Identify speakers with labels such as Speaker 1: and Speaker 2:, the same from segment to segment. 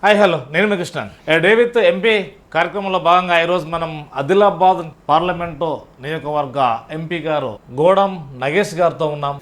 Speaker 1: Hi hello నేను మీ Krishna day with MP కార్యక్రమంలో భాగంగా ఈరోజు మనం ఆదిలాబాద్ పార్లమెంటు నియోజకవర్గ ఎంపీ గారు గోడం నగేష్ గారితో ఉన్నాం.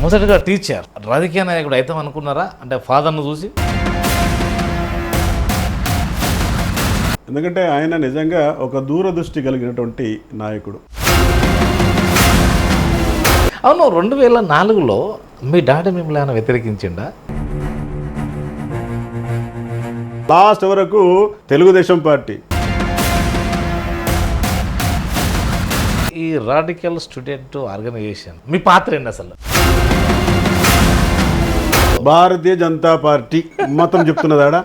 Speaker 1: మొదటగా టీచర్ రాజకీయ నాయకుడు అవుతాం అనుకున్నారా? అంటే ఫాదర్ను చూసి.
Speaker 2: ఎందుకంటే ఆయన నిజంగా ఒక దూరదృష్టి కలిగినటువంటి నాయకుడు.
Speaker 1: అవును, 2004లో మీ డాడీ మిమ్మల్ని ఏమైనా వ్యతిరేకించిండా?
Speaker 2: లాస్ట్ వరకు తెలుగుదేశం పార్టీ.
Speaker 1: ఈ రాడికల్ స్టూడెంట్ ఆర్గనైజేషన్ మీ పాత్ర ఏంటి అసలు?
Speaker 2: భారతీయ జనతా పార్టీ మతం చెప్తున్నదాడా?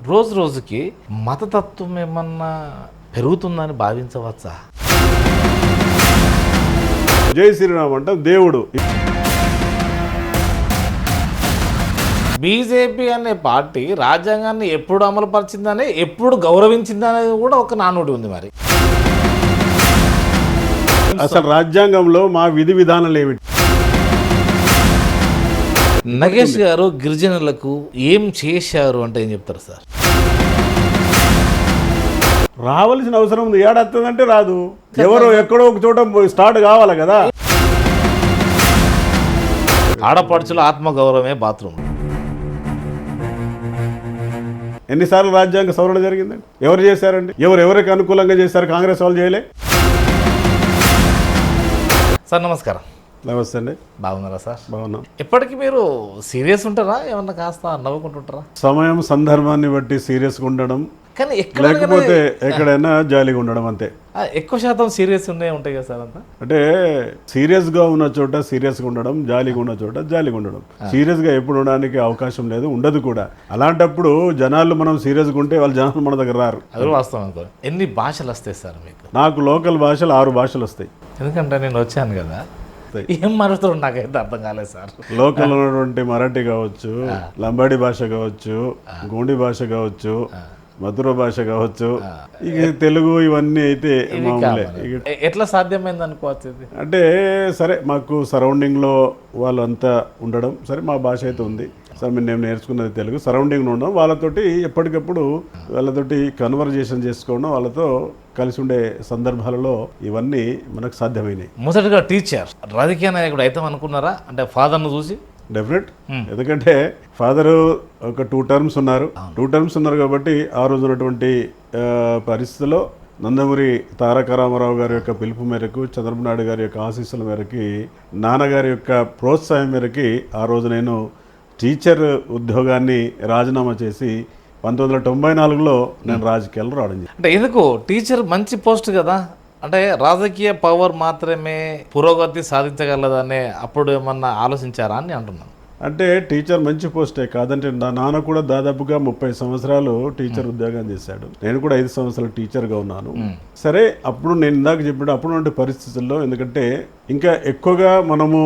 Speaker 1: రోజు రోజుకి మతతత్వం ఏమన్నా పెరుగుతుందని భావించవచ్చా?
Speaker 2: జై శ్రీరామ్ అంటే దేవుడు.
Speaker 1: బీజేపీ అనే పార్టీ రాజ్యాంగాన్ని ఎప్పుడు అమలుపరిచిందని, ఎప్పుడు గౌరవించిందనేది కూడా ఒక నానుడి ఉంది. మరి
Speaker 2: అసలు రాజ్యాంగంలో మా విధి విధానాలు ఏమిటి?
Speaker 1: నగేష్ గారు గిరిజనులకు ఏం చేశారు అంటే ఏం చెప్తారు సార్?
Speaker 2: రావాల్సిన అవసరం ఉంది. ఏడాస్తుందంటే రాదు. ఎవరో ఎక్కడో ఒక చోట స్టార్ట్ కావాలి కదా.
Speaker 1: ఆడపడుచుల ఆత్మగౌరవమే బాత్రూమ్.
Speaker 2: ఎన్నిసార్లు రాజ్యాంగ సవరణ జరిగిందండి? ఎవరు చేశారండి? ఎవరికి అనుకూలంగా చేశారు? కాంగ్రెస్ వాళ్ళు చేయలే.
Speaker 1: సార్ నమస్కారం.
Speaker 2: నమస్తే అండి.
Speaker 1: బాగున్నారా సార్?
Speaker 2: బాగున్నాం.
Speaker 1: ఇప్పటికీ మీరు సీరియస్ ఉంటారా? ఏమన్నా కాస్త నవ్వుకుంటుంటారా?
Speaker 2: సమయం సందర్భాన్ని బట్టి సీరియస్గా ఉండడం,
Speaker 1: కానీ
Speaker 2: లేకపోతే ఎక్కడైనా జాలీగా ఉండడం, అంతే.
Speaker 1: ఎక్కువ శాతం సీరియస్ ఉంటాయి కదా సార్ అంతా?
Speaker 2: అంటే సీరియస్గా ఉన్న చోట సీరియస్గా ఉండడం, జాలీగా ఉన్న చోట జాలీగా ఉండడం. సీరియస్గా ఎప్పుడు ఉండడానికి అవకాశం లేదు, ఉండదు కూడా. అలాంటప్పుడు జనాలు మనం సీరియస్గా ఉంటే వాళ్ళు జనాలు మన దగ్గర రారు.
Speaker 1: అది వాస్తవం. ఎన్ని భాషలు వస్తాయి సార్ మీకు?
Speaker 2: నాకు లోకల్ భాషలు 6 భాషలు వస్తాయి.
Speaker 1: ఎందుకంటే నేను వచ్చాను కదా,
Speaker 2: వస్తాయి.
Speaker 1: ఏం మారుస్తారు నాకైతే అర్థం కాలేదు సార్.
Speaker 2: లోకల్ ఉన్నటువంటి మరాఠీ కావచ్చు, లంబాడి భాష కావచ్చు, గోండి భాష కావచ్చు, మధుర భాష కావచ్చు, ఇక తెలుగు ఇవన్నీ అయితే మామూలే.
Speaker 1: ఎట్లా సాధ్యమైంది అనుకోవచ్చు ఇది?
Speaker 2: అంటే సరే మాకు సరౌండింగ్లో వాళ్ళు అంతా ఉండడం, సరే మా భాష అయితే ఉంది సరే, మేము నేర్చుకున్నది తెలుగు, సరౌండింగ్లో ఉండడం, వాళ్ళతోటి ఎప్పటికప్పుడు వాళ్ళతోటి కన్వర్జేషన్ చేసుకోవడం, వాళ్ళతో కలిసి ఉండే సందర్భాలలో ఇవన్నీ మనకు సాధ్యమైనవి.
Speaker 1: మొదటగా టీచర్ రాజకీయ నాయకుడు అయితే అనుకున్నారా? అంటే ఫాదర్ను చూసి
Speaker 2: డెఫినెట్, ఎందుకంటే ఫాదరు ఒక 2 టర్మ్స్ ఉన్నారు కాబట్టి ఆ రోజు ఉన్నటువంటి పరిస్థితుల్లో నందమూరి తారక రామారావు గారి యొక్క పిలుపు మేరకు, చంద్రబాబు నాయుడు గారి యొక్క ఆశీస్సుల మేరకి, నాన్నగారి యొక్క ప్రోత్సాహం మేరకి ఆ రోజు నేను టీచర్ ఉద్యోగాన్ని రాజీనామా చేసి 1994లో నేను రాజకీయాల్లో రావడం జరిగింది.
Speaker 1: అంటే ఎందుకు టీచర్ మంచి పోస్ట్ కదా, అంటే రాజకీయ పవర్ మాత్రమే పురోగతి సాధించగలదనే అప్పుడు ఏమన్నా ఆలోచించారా అని అంటున్నాను.
Speaker 2: అంటే టీచర్ మంచి పోస్టే కాదంటే, నా నాన్న కూడా దాదాపుగా 30 సంవత్సరాలు టీచర్ ఉద్యోగం చేశాడు, నేను కూడా 5 సంవత్సరాలు టీచర్గా ఉన్నాను. సరే, అప్పుడు నేను ఇందాక చెప్పినట్టు అప్పుడున్న పరిస్థితుల్లో, ఎందుకంటే ఇంకా ఎక్కువగా మనము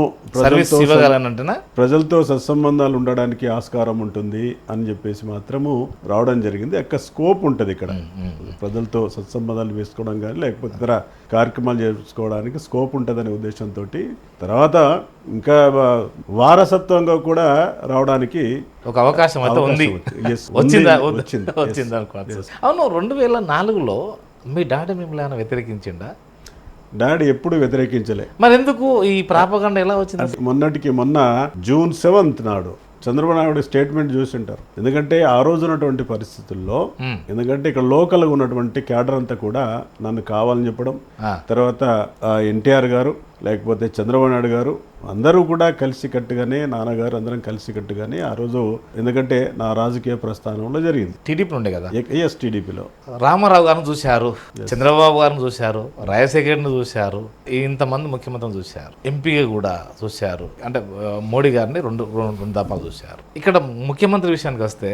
Speaker 2: ప్రజలతో సత్సంబంధాలు ఉండడానికి ఆస్కారం ఉంటుంది అని చెప్పేసి మాత్రము రావడం జరిగింది. యొక్క స్కోప్ ఉంటుంది ఇక్కడ, ప్రజలతో సత్సంబంధాలు వేసుకోవడం కానీ లేకపోతే ఇతర కార్యక్రమాలు చేసుకోవడానికి స్కోప్ ఉంటుందనే ఉద్దేశంతో తర్వాత ఇంకా వారసత్వంగా కూడా రావడానికి
Speaker 1: ఒక అవకాశం అయితే ఉంది. వచ్చింది. అవును, 2004లో మీ డాడీ మిమ్మల్ని ఏమైనా వ్యతిరేకించిండా?
Speaker 2: డాడీ ఎప్పుడు వ్యతిరేకించలే.
Speaker 1: మరి ఎందుకు ఈ ప్రాపగండ ఎలా వచ్చింది?
Speaker 2: మొన్న జూన్ 7th నాడు చంద్రబాబు నాయుడు స్టేట్మెంట్ చూసి ఉంటారు. ఎందుకంటే ఆ రోజు ఉన్నటువంటి పరిస్థితుల్లో, ఎందుకంటే ఇక్కడ లోకల్గా ఉన్నటువంటి క్యాడర్ అంతా కూడా నన్ను కావాలని చెప్పడం, తర్వాత ఎన్టీఆర్ గారు లేకపోతే చంద్రబాబు నాయుడు గారు అందరూ కూడా కలిసికట్టుగానే, నాన్నగారు అందరం కలిసికట్టుగానే ఆ రోజు, ఎందుకంటే నా రాజకీయ ప్రస్థానంలో జరిగింది.
Speaker 1: టీడీపీ ఉండే కదా?
Speaker 2: ఎస్, టీడీపీలో
Speaker 1: రామారావు గారిని చూశారు, చంద్రబాబు గారిని చూశారు, రాజశేఖర్ని చూశారు, ఇంతమంది ముఖ్యమంత్రిని చూశారు, ఎంపీగా కూడా చూశారు, అంటే మోడీ గారిని రెండు దఫాలు చూశారు. ఇక్కడ ముఖ్యమంత్రి విషయానికి వస్తే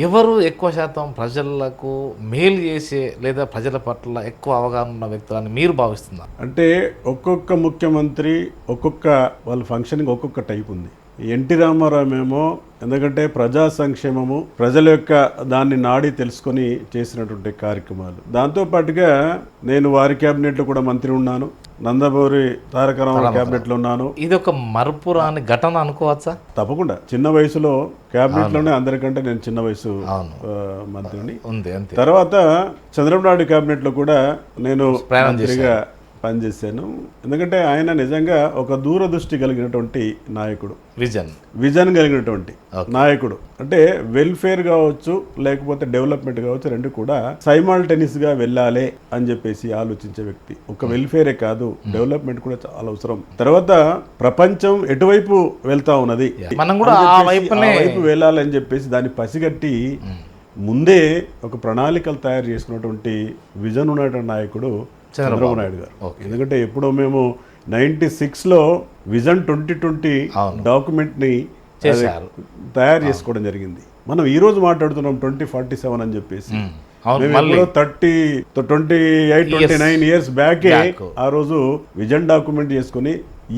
Speaker 1: ఎవరు ఎక్కువ శాతం ప్రజలకు మేలు చేసే లేదా ప్రజల పట్ల ఎక్కువ అవగాహన ఉన్న వ్యక్తులని మీరు భావిస్తున్నారు?
Speaker 2: అంటే ఒక్కొక్క ముఖ్యమంత్రి ఒక్కొక్క వాళ్ళ ఫంక్షనింగ్ ఒక్కొక్క టైప్ ఉంది. ఎన్టీ రామారావు ఏమో ఎందుకంటే ప్రజా సంక్షేమము, ప్రజల యొక్క దాన్ని నాడి తెలుసుకొని చేసినటువంటి కార్యక్రమాలు. దాంతోపాటుగా నేను వారి క్యాబినెట్లో కూడా మంత్రి ఉన్నాను, నందమూరి తారక రామారావు క్యాబినెట్లో ఉన్నాను.
Speaker 1: ఇది ఒక మరపురాని ఘటన అనుకోవచ్చా?
Speaker 2: తప్పకుండా. చిన్న వయసులో క్యాబినెట్లోనే అందరికంటే నేను చిన్న వయసు మంత్రిని. తర్వాత చంద్రబాబు నాయుడు క్యాబినెట్లో కూడా నేను మంత్రిగా పనిచేశాను. ఎందుకంటే ఆయన నిజంగా ఒక దూరదృష్టి కలిగినటువంటి నాయకుడు, విజన్ కలిగినటువంటి నాయకుడు. అంటే వెల్ఫేర్ కావచ్చు లేకపోతే డెవలప్మెంట్ కావచ్చు, రెండు కూడా సైమల్టేనియస్గా వెళ్ళాలి అని చెప్పేసి ఆలోచించే వ్యక్తి. ఒక వెల్ఫేరే కాదు, డెవలప్మెంట్ కూడా చాలా అవసరం. తర్వాత ప్రపంచం ఎటువైపు వెళ్తా ఉన్నది,
Speaker 1: మనం కూడా ఆ వైపు
Speaker 2: వెళ్ళాలని చెప్పేసి దాన్ని పసిగట్టి ముందే ఒక ప్రణాళికలు తయారు చేసుకున్నటువంటి విజన్ ఉన్నటువంటి నాయకుడు చంద్రబాబు నాయుడు గారు. ఎందుకంటే ఎప్పుడో మేము 96లో విజన్ 2020 డాక్యుమెంట్ని తయారు చేసుకోవడం జరిగింది. మనం ఈ రోజు మాట్లాడుతున్నాం 2047 అని చెప్పేసి. 29 ఇయర్స్ బ్యాకే ఆ రోజు విజన్ డాక్యుమెంట్ చేసుకుని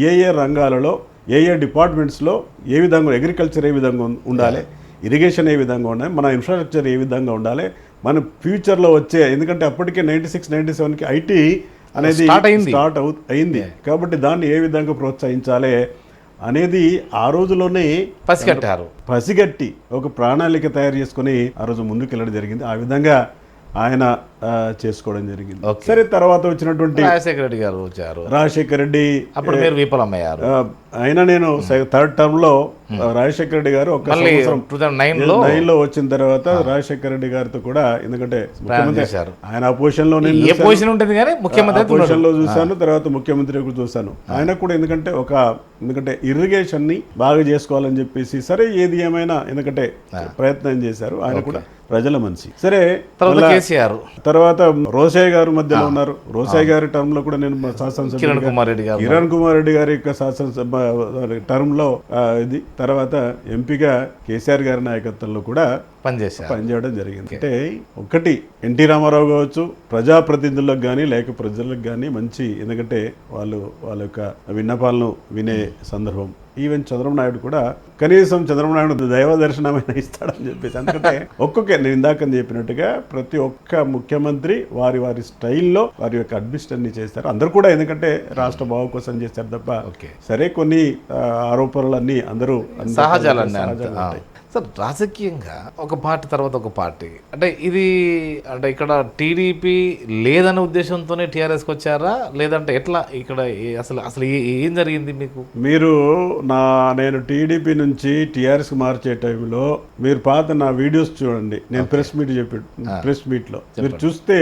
Speaker 2: ఏ రంగాలలో ఏ డిపార్ట్మెంట్స్లో ఏ విధంగా, అగ్రికల్చర్ ఏ విధంగా ఉండాలి, ఇరిగేషన్ ఏ విధంగా ఉండాలి, మన ఇన్ఫ్రాస్ట్రక్చర్ ఏ విధంగా ఉండాలి, మన ఫ్యూచర్లో వచ్చే, ఎందుకంటే అప్పటికే 96-97కి ఐటీ అనేది స్టార్ట్ అయింది కాబట్టి దాన్ని ఏ విధంగా ప్రోత్సహించాలి అనేది ఆ రోజులోనే పసిగట్టి ఒక ప్రణాళిక తయారు చేసుకుని ఆ రోజు ముందుకు వెళ్ళడం జరిగింది. ఆ విధంగా ఆయన చేసుకోవడం జరిగింది. సరే, తర్వాత వచ్చినటువంటి
Speaker 1: రాజశేఖర రెడ్డి గారు వచ్చారు.
Speaker 2: రాజశేఖర రెడ్డి
Speaker 1: అప్పుడు మీరు విఫలమయ్యారు.
Speaker 2: అయినా నేను 3rd టర్మ్లో రాజశేఖర రెడ్డి గారు ఒక 2009లో వచ్చిన తర్వాత రాజశేఖర రెడ్డి గారితో కూడా, ఎందుకంటే ఆయన ఆ పొజిషన్ లో చూశాను, తర్వాత ముఖ్యమంత్రి చూశాను. ఆయన కూడా ఎందుకంటే ఇరిగేషన్ ని బాగా చేసుకోవాలని చెప్పేసి, సరే ఏది ఏమైనా ఎందుకంటే ప్రయత్నం చేశారు. ఆయన కూడా ప్రజల మనిషి. సరే, తర్వాత రోసయ్య గారు మధ్యలో ఉన్నారు. రోసయ్య గారి టర్మ్ లో కూడా నేను శాసనసభ
Speaker 1: కిరణ్ కుమార్ రెడ్డి గారు
Speaker 2: కిరణ్ కుమార్ రెడ్డి గారి యొక్క శాసనసభ టర్మ్ లో ఇది, తర్వాత ఎంపీగా కేసీఆర్ గారి నాయకత్వంలో కూడా
Speaker 1: పనిచేశారు.
Speaker 2: పనిచేయడం జరిగింది. అంటే ఒకటి ఎన్టీ రామారావు కావచ్చు, ప్రజాప్రతినిధులకు కానీ లేక ప్రజలకు కానీ మంచి, ఎందుకంటే వాళ్ళ యొక్క విన్నపాలను వినే సందర్భం. ఈవెన్ చంద్రబాబు నాయుడు కూడా కనీసం చంద్రబాబు నాయుడు దైవ దర్శనమైనా ఇస్తాడని చెప్పేసి, ఎందుకంటే నేను ఇందాక చెప్పినట్టుగా ప్రతి ఒక్క ముఖ్యమంత్రి వారి స్టైల్లో వారి యొక్క అడ్మినిస్ట్రేషన్ చేస్తారు అందరూ కూడా, ఎందుకంటే రాష్ట్ర బాగు కోసం చేస్తారు తప్ప సరే కొన్ని ఆరోపణలన్నీ అందరూ
Speaker 1: సహజాలన్నీ ఉంటాయి. సార్, రాజకీయంగా ఒక పార్టీ తర్వాత ఒక పార్టీ అంటే ఇది అంటే ఇక్కడ టీడీపీ లేదనే ఉద్దేశంతోనే టీఆర్ఎస్కి వచ్చారా, లేదంటే ఎట్లా ఇక్కడ అసలు ఏం జరిగింది మీకు?
Speaker 2: మీరు నేను టీడీపీ నుంచి టీఆర్ఎస్కి మార్చే టైంలో మీరు పాత నా వీడియోస్ చూడండి. నేను ప్రెస్ మీట్లో మీరు చెప్తే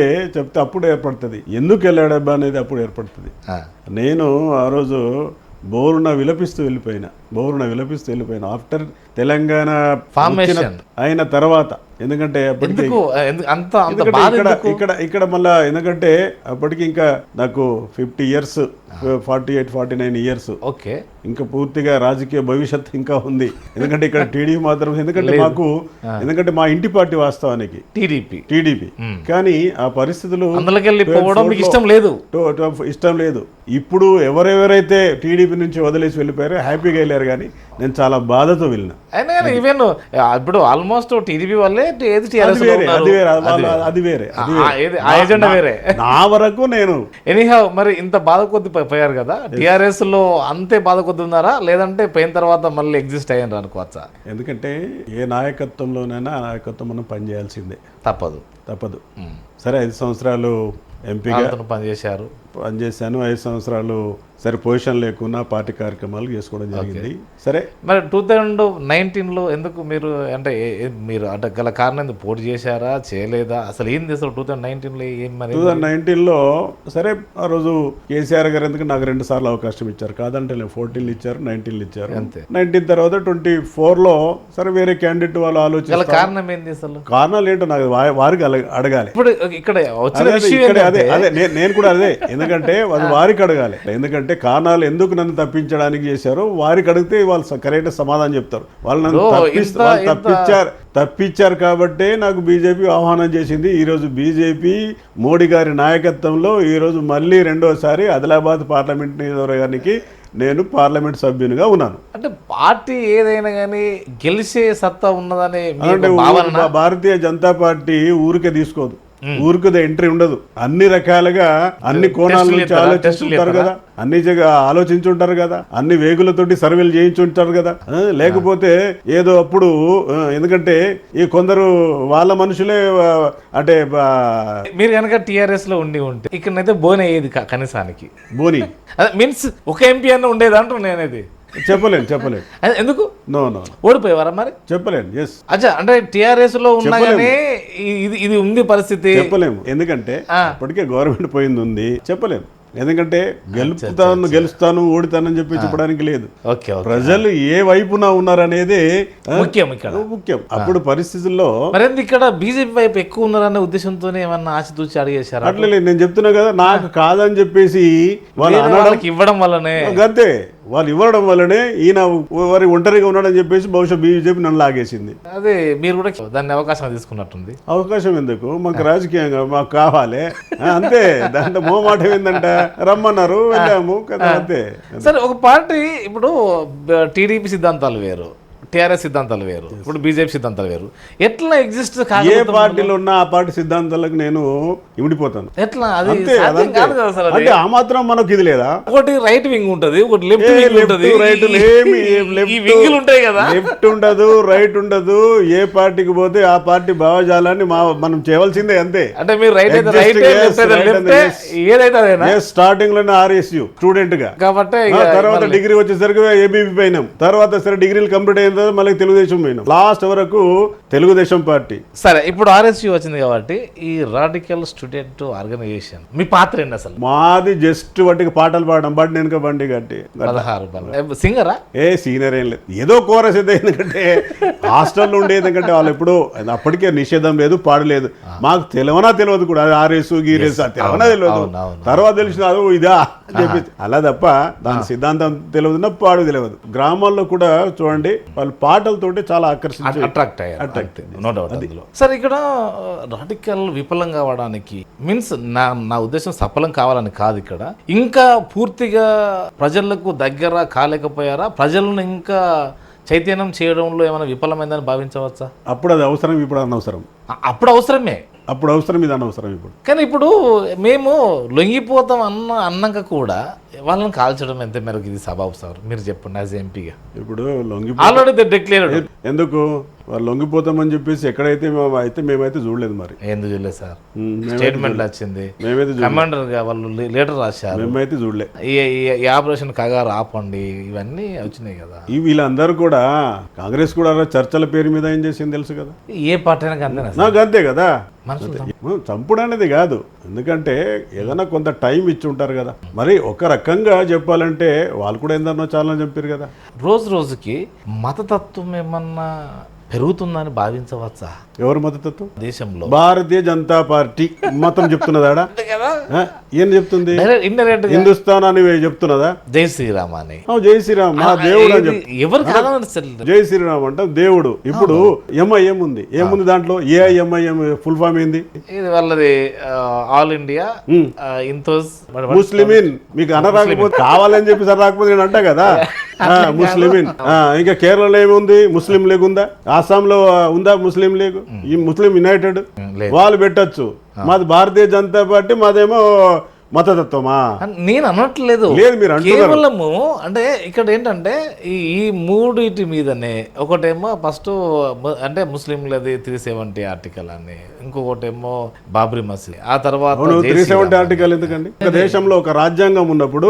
Speaker 2: అప్పుడు ఏర్పడుతుంది ఎందుకు వెళ్ళాడబ్బా అనేది, అప్పుడు ఏర్పడుతుంది. నేను ఆ రోజు బోరున విలపిస్తూ వెళ్ళిపోయినా ఆఫ్టర్ తెలంగాణ అయిన తర్వాత. ఎందుకంటే ఇక్కడ మళ్ళా, ఎందుకంటే అప్పటికి ఇంకా నాకు 50 years 48-49 years
Speaker 1: ఓకే,
Speaker 2: ఇంకా పూర్తిగా రాజకీయ భవిష్యత్తు ఇంకా ఉంది. ఎందుకంటే ఇక్కడ టీడీపీ మాత్రం, ఎందుకంటే మా ఇంటి పార్టీ వాస్తవానికి టీడీపీ, కానీ ఆ పరిస్థితులు ఇష్టం లేదు. ఇప్పుడు ఎవరెవరైతే టీడీపీ నుంచి వదిలేసి వెళ్ళిపోయారో హ్యాపీగా వెళ్ళారు, కానీ నేను చాలా బాధతో వెళ్ళిన.
Speaker 1: ఈవెన్ ఇప్పుడు ఆల్మోస్ట్ టీడీపీ వల్లే
Speaker 2: అది వేరే నా వరకు నేను
Speaker 1: ఎనీహౌ. మరి ఇంత బాధ కొద్ది పోయారు కదా, టిఆర్ఎస్ లో అంతే బాధ కొద్ది ఉన్నారా, లేదంటే పోయిన తర్వాత మళ్ళీ ఎగ్జిస్ట్ అయ్యారు అనుకోవచ్చా?
Speaker 2: ఎందుకంటే ఏ నాయకత్వంలోనైనా ఆ నాయకత్వం మనం పనిచేయాల్సిందే, తప్పదు. సరే 5 సంవత్సరాలు ఎంపీగా పనిచేశాను. 5 సంవత్సరాలు సరే పొజిషన్ లేకున్నా పార్టీ కార్యక్రమాలు చేసుకోవడం జరిగింది. సరే,
Speaker 1: మరి 2019లో ఎందుకు మీరు అంటే గల కారణం ఎందుకు పోటీ చేశారా, చేయలేదా, అసలు ఏంది అసలు 2019లో ఏం? మరి
Speaker 2: 2019లో సరే ఆ రోజు కేసీఆర్ గారు ఎందుకు నాకు 2 సార్లు అవకాశం ఇచ్చారు, కాదంటే 14 ఇచ్చారు, 19 ఇచ్చారు. 19 తర్వాత 24లో సరే వేరే క్యాండిడేట్ వాళ్ళు ఆలోచించారు.
Speaker 1: కారణం ఏంది అసలు?
Speaker 2: కారణాలు ఏంటో నాకు వారికి అడగాలి.
Speaker 1: ఇప్పుడు ఇక్కడ
Speaker 2: నేను కూడా అదే, ఎందుకంటే వారికి అడగాలి. ఎందుకంటే కారణాలు ఎందుకు నన్ను తప్పించడానికి చేశారో వారికి అడిగితే వాళ్ళు కరెక్ట్ సమాధానం చెప్తారు. వాళ్ళు నన్ను తప్పించారు కాబట్టే నాకు బీజేపీ ఆహ్వానం చేసింది. ఈరోజు బీజేపీ మోడీ గారి నాయకత్వంలో ఈరోజు మళ్ళీ రెండోసారి ఆదిలాబాద్ పార్లమెంట్ నియోజకవర్గానికి నేను పార్లమెంట్ సభ్యునిగా ఉన్నాను.
Speaker 1: అంటే పార్టీ ఏదైనా కానీ గెలిచే సత్తా ఉన్నదని
Speaker 2: అంటే భారతీయ జనతా పార్టీ ఊరికే తీసుకోదు, ఊరికి ఎంట్రీ ఉండదు. అన్ని రకాలుగా అన్ని కోణాల నుంచి ఆలోచిస్తుంటారు కదా, అన్ని ఆలోచించుంటారు కదా, అన్ని వేగులతోటి సర్వేలు చేయించుంటారు కదా. లేకపోతే ఏదో అప్పుడు, ఎందుకంటే ఈ కొందరు వాళ్ళ మనుషులే అంటే
Speaker 1: మీరు కనుక టిఆర్ఎస్ లో ఉంటే ఇక్కడనైతే బోని అయ్యేది కనీసానికి.
Speaker 2: బోని
Speaker 1: మీన్స్ ఒక ఎంపీ అన్న ఉండేది అంటారు. నేనేది
Speaker 2: చెప్పలేను
Speaker 1: ఎందుకు
Speaker 2: నో
Speaker 1: ఓడిపోయేవారా మరి?
Speaker 2: చెప్పలేను. ఎస్,
Speaker 1: అచ్చా, అంటే టిఆర్ఎస్ లో ఉన్నాగానే ఇది ఉంది పరిస్థితి,
Speaker 2: చెప్పలేము. ఎందుకంటే ఇప్పటికే గవర్నమెంట్ పోయింది ఉంది, చెప్పలేము. ఎందుకంటే గెలుస్తాను ఓడితానని చెప్పి చెప్పడానికి లేదు. ప్రజలు ఏ వైపున ఉన్నారనేది ముఖ్యం. అప్పుడు పరిస్థితుల్లో
Speaker 1: ఇక్కడ బీజేపీ వైపు ఎక్కువ ఉన్నారనే ఉద్దేశంతోనే ఏమన్నా ఆశతూచి అడిగేశారు?
Speaker 2: అట్లే నేను చెప్తున్నా కదా, నాకు కాదని చెప్పేసి
Speaker 1: వాళ్ళకి ఇవ్వడం వల్లనే,
Speaker 2: అంతే వాళ్ళు ఇవ్వడం వల్లనే ఈయన వారి ఒంటరిగా ఉన్నాడని చెప్పేసి బహుశా బీజేపీ నన్ను లాగేసింది.
Speaker 1: అదే మీరు కూడా దాన్ని అవకాశం తీసుకున్నట్టుంది.
Speaker 2: అవకాశం ఎందుకు, మాకు రాజకీయంగా మాకు కావాలి అంతే. దాంట్లో మోమాటం ఏందంట, రమ్మన్నారు వెళ్ళాము కదా, అంతే.
Speaker 1: సరే, ఒక పార్టీ ఇప్పుడు టీడీపీ సిద్ధాంతాలు వేరు, టీఆర్ఎస్ సిద్ధాంతాలు వేరు, ఇప్పుడు బీజేపీ సిద్ధాంతాలు వేరు. ఎట్లా ఎగ్జిస్ట్?
Speaker 2: ఏ పార్టీలో ఉన్న ఆ పార్టీ సిద్ధాంతాలకు నేను ఇమిడిపోతాను.
Speaker 1: ఎట్లా?
Speaker 2: అంటే ఆ మాత్రం మనకు ఇది లేదా?
Speaker 1: ఒకటి రైట్ వింగ్ ఉంటది, ఒకటి లెఫ్ట్ వింగ్ ఉంటది.
Speaker 2: లెఫ్ట్ ఉండదు, రైట్ ఉండదు. ఏ పార్టీకి పోతే ఆ పార్టీ భావజాలాన్ని మనం చేయవలసిందే, అంతే.
Speaker 1: అంటే మీరు
Speaker 2: స్టార్టింగ్ లోనే RSU స్టూడెంట్ గా, కాబట్టి తర్వాత డిగ్రీ వచ్చేసరికి ABP పోయినాం. తర్వాత సరే డిగ్రీలు కంప్లీట్ అయిన తర్వాత మళ్ళీ తెలుగుదేశం పోయినాం. లాస్ట్ వరకు తెలుగుదేశం పార్టీ.
Speaker 1: సరే, ఇప్పుడు ఆర్ఎస్యూ వచ్చింది కాబట్టి ఈ రాడికల్ స్టూడెంట్ ఆర్గనైజేషన్ మీ పాత్ర ఏంటి అసలు?
Speaker 2: మాది జస్ట్ వాటికి పాటలు పాడడం, బండి వెనుక బండి కట్టి
Speaker 1: 16 సింగరా?
Speaker 2: సీనియర్ ఏం లేదు, ఏదో కోరస్ అయితే. ఎందుకంటే హాస్టల్లో ఉండే, ఎందుకంటే వాళ్ళు ఎప్పుడు అప్పటికే నిషేధం లేదు, పాడలేదు. మాకు తెలియదు కూడా అది ఆర్ఎస్ గీరేస్ తెలియనా తెలియదు. తర్వాత తెలిసిన అది ఇదా అని చెప్పి అలా తప్ప దాని సిద్ధాంతం తెలియదు, పాడు తెలియదు. గ్రామాల్లో కూడా చూడండి వాళ్ళు పాటలతోటి చాలా ఆకర్షించి
Speaker 1: అట్రాక్ట్ నో డౌట్ అందులో. సరే, ఇక్కడ రాడికల్ విఫలం కావడానికి మీన్స్ నా ఉద్దేశం సఫలం కావాలని కాదు, ఇక్కడ ఇంకా పూర్తిగా ప్రజలకు దగ్గర కాలేకపోయారా? ప్రజలను ఇంకా చైతన్యం చేయడంలో ఏమైనా విఫలమైందని భావించవచ్చా?
Speaker 2: అప్పుడు అది అవసరం, ఇప్పుడు అనవసరం.
Speaker 1: అప్పుడు అవసరమే,
Speaker 2: అప్పుడు అవసరం, ఇది అనవసరం. ఇప్పుడు
Speaker 1: కానీ ఇప్పుడు మేము లొంగిపోతాం అన్నాక కూడా వాళ్ళని కాల్చడం ఎంత మేరకు ఇది సబాబు సార్? మీరు చెప్పండి యాజ్ ఎంపీగా.
Speaker 2: ఇప్పుడు
Speaker 1: ఆల్రెడీ డిక్లేర్డ్.
Speaker 2: ఎందుకు వాళ్ళు లొంగిపోతామని చెప్పేసి ఎక్కడైతే మేమైతే చూడలేదు. మరి
Speaker 1: ఎందుకు చూడలేదు సార్? స్టేట్మెంట్ వచ్చింది,
Speaker 2: మేమైతే
Speaker 1: కమాండర్ గా వాళ్ళు లెటర్ రాశారు,
Speaker 2: మేమైతే చూడలేదు.
Speaker 1: ఈ ఆపరేషన్ కగారు ఆపండి, ఇవన్నీ వచ్చినాయి కదా.
Speaker 2: వీళ్ళందరూ కూడా కాంగ్రెస్ కూడా చర్చల పేరు మీద ఏం చేసింది తెలుసు కదా.
Speaker 1: ఏ పార్టీ అయినా అంతేనా?
Speaker 2: నాకు అంతే కదా.
Speaker 1: మనుషులు
Speaker 2: చంపుడు అనేది కాదు, ఎందుకంటే ఏదైనా కొంత టైం ఇచ్చి ఉంటారు కదా. మరి ఒక రకంగా చెప్పాలంటే వాళ్ళు కూడా ఎందరినో చాలా చంపారు కదా.
Speaker 1: రోజుకి మతతత్వం ఏమన్నా పెరుగుతుందని భావించవచ్చా?
Speaker 2: ఎవరు మతతత్వం?
Speaker 1: దేశంలో
Speaker 2: భారతీయ జనతా పార్టీ మతం చెప్తున్నదా? ఏం చెప్తుంది? హిందుస్థాన్ అని చెప్తున్నదా?
Speaker 1: జై శ్రీరామ్ అని.
Speaker 2: జై శ్రీరామ్ మా దేవుడు అని
Speaker 1: ఎవరు
Speaker 2: జై శ్రీరామ్ అంటే దేవుడు. ఇప్పుడు ఎంఐఎం ఉంది, ఏముంది దాంట్లో? ఏఐఎంఐఎం ఫుల్ ఫామ్ ఏంది?
Speaker 1: ఇది వాళ్ళది ఆల్ ఇండియా ఇంతోస్
Speaker 2: ముస్లిమిన్. మీకు అనరాకపోతే కావాలని చెప్పి సరే రాకపోతే నేను అంటా కదా ముస్లిమిన్. ఇంకా కేరళలో ఏముంది? ముస్లిం లీగ్ ఉందా? ఆసాంలో ఉందా ముస్లిం లీగ్? ఈ ముస్లిం యునైటెడ్ వాళ్ళు పెట్టచ్చు. మాది భారతీయ జనతా పార్టీ, మాదేమో మతతత్వమా?
Speaker 1: నేను అనట్లేదు,
Speaker 2: లేదు మీరు
Speaker 1: కేవలము అంటే ఇక్కడ ఏంటంటే ఈ మూడిటి మీదనే. ఒకటేమో ఫస్ట్ అంటే ముస్లింలది 370 ఆర్టికల్ అని, ఇంకొకటేమో బాబ్రీ మసీద్, ఆ తర్వాత
Speaker 2: 370 ఆర్టికల్ ఎందుకండి? ఒక దేశంలో ఒక రాజ్యాంగం ఉన్నప్పుడు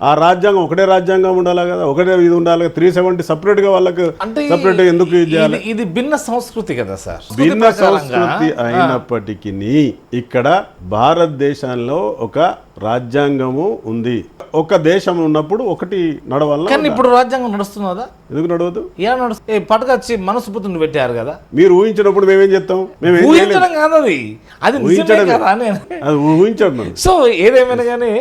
Speaker 2: ఆ రాజ్యాంగం ఒకటే రాజ్యాంగం ఉండాలి కదా, ఒకటే ఇది ఉండాలి. 370 సపరేట్ గా వాళ్ళకి సపరేట్ ఎందుకు చేయాలి?
Speaker 1: ఇది భిన్న సంస్కృతి కదా సార్.
Speaker 2: భిన్న సంస్కృతి అయినప్పటికీ ఇక్కడ భారతదేశంలో ఒక రాజ్యాంగము ఉంది. ఒక దేశం ఉన్నప్పుడు ఒకటి నడవాల.
Speaker 1: కానీ ఇప్పుడు రాజ్యాంగం నడుస్తున్నదా?
Speaker 2: ఎందుకు నడవదు?
Speaker 1: ఏ నడుస్తుంది? పట్టుకొచ్చి మనస్ఫూర్తిని పెట్టారు కదా.
Speaker 2: మీరు ఊహించినప్పుడు మేమేం చెప్తాం?
Speaker 1: ఊహించడం కాదు అది ఊహించడం కదా.
Speaker 2: ఊహించడం.
Speaker 1: సో ఏదేమైనా కానీ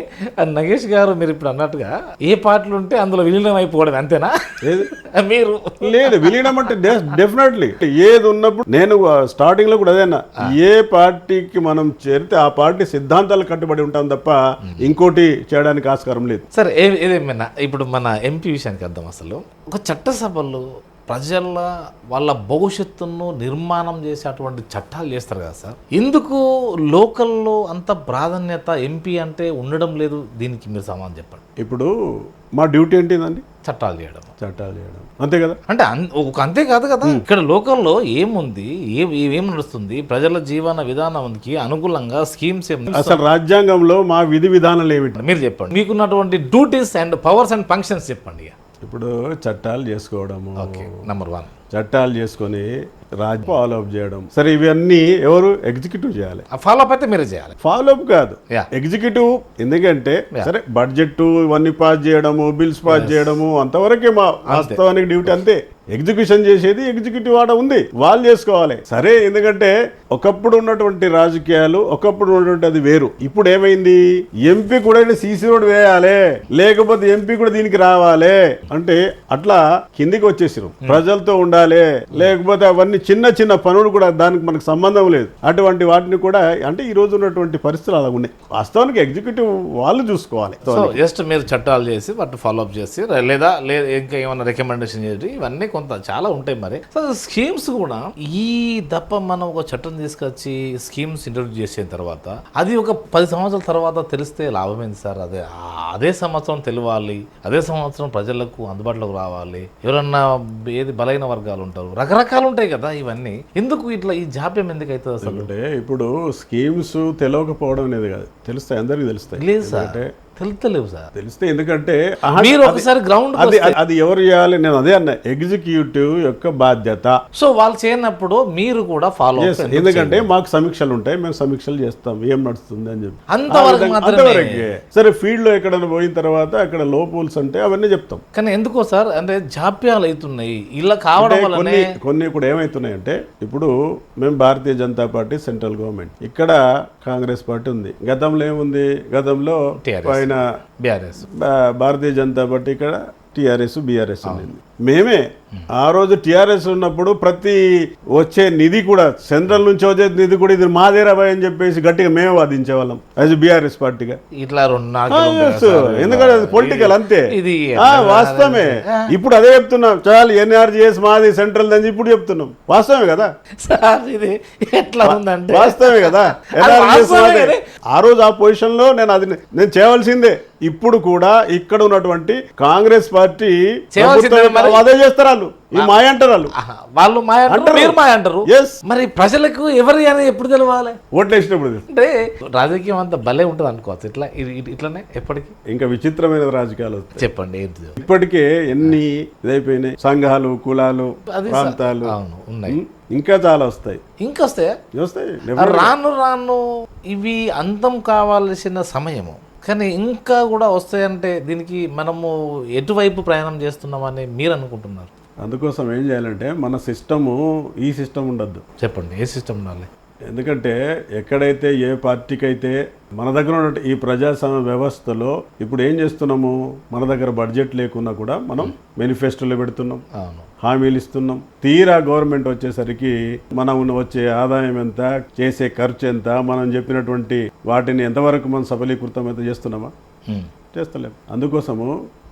Speaker 1: నగేష్ గారు మీరు ఇప్పుడు అన్నట్టుగా ఏ పార్టీలు ఉంటే అందులో విలీనం అయిపోవడం అంతేనా? మీరు
Speaker 2: లేదు, విలీనం అంటే డెఫినెట్లీ ఏది ఉన్నప్పుడు నేను స్టార్టింగ్ లో కూడా అదేనా, ఏ పార్టీకి మనం చేరితే ఆ పార్టీ సిద్ధాంతాలు కట్టుబడి ఉంటాం తప్ప ఇంకోటి చేయడానికి ఆస్కారం లేదు.
Speaker 1: సరే, ఏదేమైనా ఇప్పుడు మన ఎంపీ విషయానికి వద్దాం. అసలు ఒక చట్టసభలో ప్రజల వాళ్ళ భవిష్యత్తును నిర్మాణం చేసేటువంటి చట్టాలు చేస్తారు కదా సార్, ఎందుకు లోకల్లో అంత ప్రాధాన్యత ఎంపీ అంటే ఉండడం లేదు? దీనికి మీరు సమాధానం చెప్పండి.
Speaker 2: ఇప్పుడు మా డ్యూటీ ఏంటిదండి?
Speaker 1: చట్టాలు చేయడం.
Speaker 2: అంతే కదా.
Speaker 1: అంటే అంతే కాదు కదా. ఇక్కడ లోకల్లో ఏముంది, ఏం నడుస్తుంది, ప్రజల జీవన విధానానికి అనుకూలంగా స్కీమ్స్
Speaker 2: అసలు రాజ్యాంగంలో మా విధి విధానాలు ఏమిటి
Speaker 1: మీరు చెప్పండి. మీకున్నటువంటి duties and powers and functions చెప్పండి.
Speaker 2: ఇప్పుడు చట్టాలు చేసుకోవడము,
Speaker 1: నెంబర్ 1
Speaker 2: చట్టాలు చేసుకొని ఫాలో అప్ చేయడం. సరే, ఇవన్నీ ఎవరు? ఎగ్జిక్యూటివ్ చేయాలి.
Speaker 1: ఫాలో అప్ అయితే మీరే చేయాలి,
Speaker 2: ఫాలో అప్ కాదు ఎగ్జిక్యూటివ్. ఎందుకంటే సరే బడ్జెట్ ఇవన్నీ పాస్ చేయడము, బిల్స్ పాస్ చేయడము అంతవరకే మా వాస్తవానికి డ్యూటీ. అంతే. ఎగ్జిక్యూషన్ చేసేది ఎగ్జిక్యూటివ్ ఆడ ఉంది, వాళ్ళు చేసుకోవాలి. సరే, ఎందుకంటే ఒకప్పుడు ఉన్నటువంటి రాజకీయాలు ఒకప్పుడు ఉన్నటువంటి అది వేరు. ఇప్పుడు ఏమైంది? ఎంపీ కూడా సీసీ రోడ్ వేయాలి, లేకపోతే ఎంపీ కూడా దీనికి రావాలి అంటే అట్లా కిందికి వచ్చేసారు. ప్రజలతో ఉండాలి, లేకపోతే అవన్నీ చిన్న చిన్న పనులు కూడా దానికి మనకు సంబంధం లేదు. అటువంటి వాటిని కూడా అంటే ఈ రోజు ఉన్నటువంటి పరిస్థితులు అలా ఉన్నాయి. వాస్తవానికి ఎగ్జిక్యూటివ్ వాళ్ళు చూసుకోవాలి.
Speaker 1: జస్ట్ మీరు చట్టాలు చేసి వాటిని ఫాలో అప్ చేసి లేదా ఇంకా ఏమైనా రికమెండేషన్ చేసి ఇవన్నీ కొంత చాలా ఉంటాయి. మరి సో స్కీమ్స్ కూడా ఈ తప్ప మనం ఒక చట్టం తీసుకొచ్చి స్కీమ్స్ ఇంట్రొడ్యూస్ చేసిన తర్వాత అది ఒక 10 సంవత్సరాల తర్వాత తెలిస్తే లాభమైంది సార్. అదే సంవత్సరం తెలియాలి, అదే సంవత్సరం ప్రజలకు అందుబాటులోకి రావాలి. ఎవరన్నా ఏది బలైన వర్గాలు ఉంటారు, రకరకాలు ఉంటాయి కదా. ఇవన్నీ ఎందుకు ఇట్లా ఈ జాప్యం ఎందుకు అవుతుంది అసలు?
Speaker 2: అంటే ఇప్పుడు స్కీమ్స్ తెలియకపోవడం అనేది కాదు, తెలుస్తాయి, అందరికీ తెలుస్తాయి.
Speaker 1: లేదు సార్, తెలుస్తలేవు సార్.
Speaker 2: తెలిస్తే ఎందుకంటే
Speaker 1: మీరు ఒకసారి గ్రౌండ్
Speaker 2: అది ఎవరు చేయాలి, నేను అదే అన్నా, ఎగ్జిక్యూటివ్ యొక్క బాధ్యత.
Speaker 1: సో వాళ్ళు చేయనప్పుడు మీరు కూడా ఫాలో
Speaker 2: ఎందుకంటే మాకు సమీక్షలు ఉంటాయి, మేము సమీక్షలు చేస్తాం ఏం నడుస్తుంది అని చెప్పి
Speaker 1: అంతవరకే.
Speaker 2: సరే ఫీల్డ్ లో ఎక్కడైనా పోయిన తర్వాత అక్కడ లోపూల్స్ అంటే అవన్నీ చెప్తాం.
Speaker 1: కానీ ఎందుకో సార్ అంటే జాప్యాలు అవుతున్నాయి ఇలా కావడం వల్ల
Speaker 2: కొన్ని ఇప్పుడు ఏమైతున్నాయంటే, ఇప్పుడు మేము Bharatiya Janata party central government, ఇక్కడ కాంగ్రెస్ పార్టీ ఉంది. గతంలో ఏముంది, గతంలో పైన భారతీయ జనతా పార్టీ, ఇక్కడ టీఆర్ఎస్ బీఆర్ఎస్ ఉంది. మేమే ఆ రోజు టీఆర్ఎస్ ఉన్నప్పుడు ప్రతి వచ్చే నిధి కూడా సెంట్రల్ నుంచి వచ్చే నిధి కూడా ఇది మాదేరాబాయ్ అని చెప్పేసి గట్టిగా మేమే వాదించే వాళ్ళం యాజ్ బీఆర్ఎస్ పార్టీగా.
Speaker 1: ఇట్లా
Speaker 2: ఎందుకంటే అది పొలిటికల్ అంతే, వాస్తవమే. ఇప్పుడు అదే చెప్తున్నాం, చాలు ఎన్ఆర్జీఎస్ మాది సెంట్రల్ అని ఇప్పుడు చెప్తున్నాం. వాస్తవమే కదా
Speaker 1: ఇది ఎట్లా ఉందంటే,
Speaker 2: వాస్తవమే కదా. ఆ రోజు ఆ పొజిషన్ లో నేను చేయవలసిందే. ఇప్పుడు కూడా ఇక్కడ ఉన్నటువంటి కాంగ్రెస్ పార్టీ అదే చేస్తారు, వాళ్ళు ఈ మాయ అంటారు,
Speaker 1: వాళ్ళు మాయ అంటారు, మీరు మాయ అంటారు. మరి ప్రజలకు ఎవరు అని ఎప్పుడు తెలవాలి?
Speaker 2: ఓట్లు వేసినప్పుడు.
Speaker 1: అంటే రాజకీయం అంతా భలే ఉంటుంది అనుకోవచ్చు. ఇట్లానే ఎప్పటికీ
Speaker 2: ఇంకా విచిత్రమైన రాజకీయాలు
Speaker 1: చెప్పండి. ఏంటి
Speaker 2: ఇప్పటికే ఎన్ని ఇదైపోయినాయి, సంఘాలు, కులాలు, ప్రాంతాలు
Speaker 1: ఉన్నాయి,
Speaker 2: ఇంకా చాలా వస్తాయి.
Speaker 1: ఇంకా వస్తాయి రాను రాను ఇవి అంతం కావాల్సిన సమయము. కానీ ఇంకా కూడా వస్తాయంటే దీనికి మనము ఎటువైపు ప్రయాణం చేస్తున్నామని మీరు అనుకుంటున్నారు?
Speaker 2: అందుకోసం ఏం చేయాలంటే మన సిస్టము ఈ సిస్టమ్ ఉండద్దు.
Speaker 1: చెప్పండి, ఏ సిస్టమ్ ఉండాలి?
Speaker 2: ఎందుకంటే ఎక్కడైతే ఏ పార్టీకి అయితే మన దగ్గర ఉన్న ఈ ప్రజాస్వామ్య వ్యవస్థలో ఇప్పుడు ఏం చేస్తున్నాము, మన దగ్గర బడ్జెట్ లేకున్నా కూడా మనం మేనిఫెస్టోలో పెడుతున్నాం, హామీలు ఇస్తున్నాం. తీరా గవర్నమెంట్ వచ్చేసరికి మనం వచ్చే ఆదాయం ఎంత, చేసే ఖర్చు ఎంత, మనం చెప్పినటువంటి వాటిని ఎంతవరకు మనం సఫలీకృతం అయితే చేస్తున్నామా? చేస్తలేం. అందుకోసము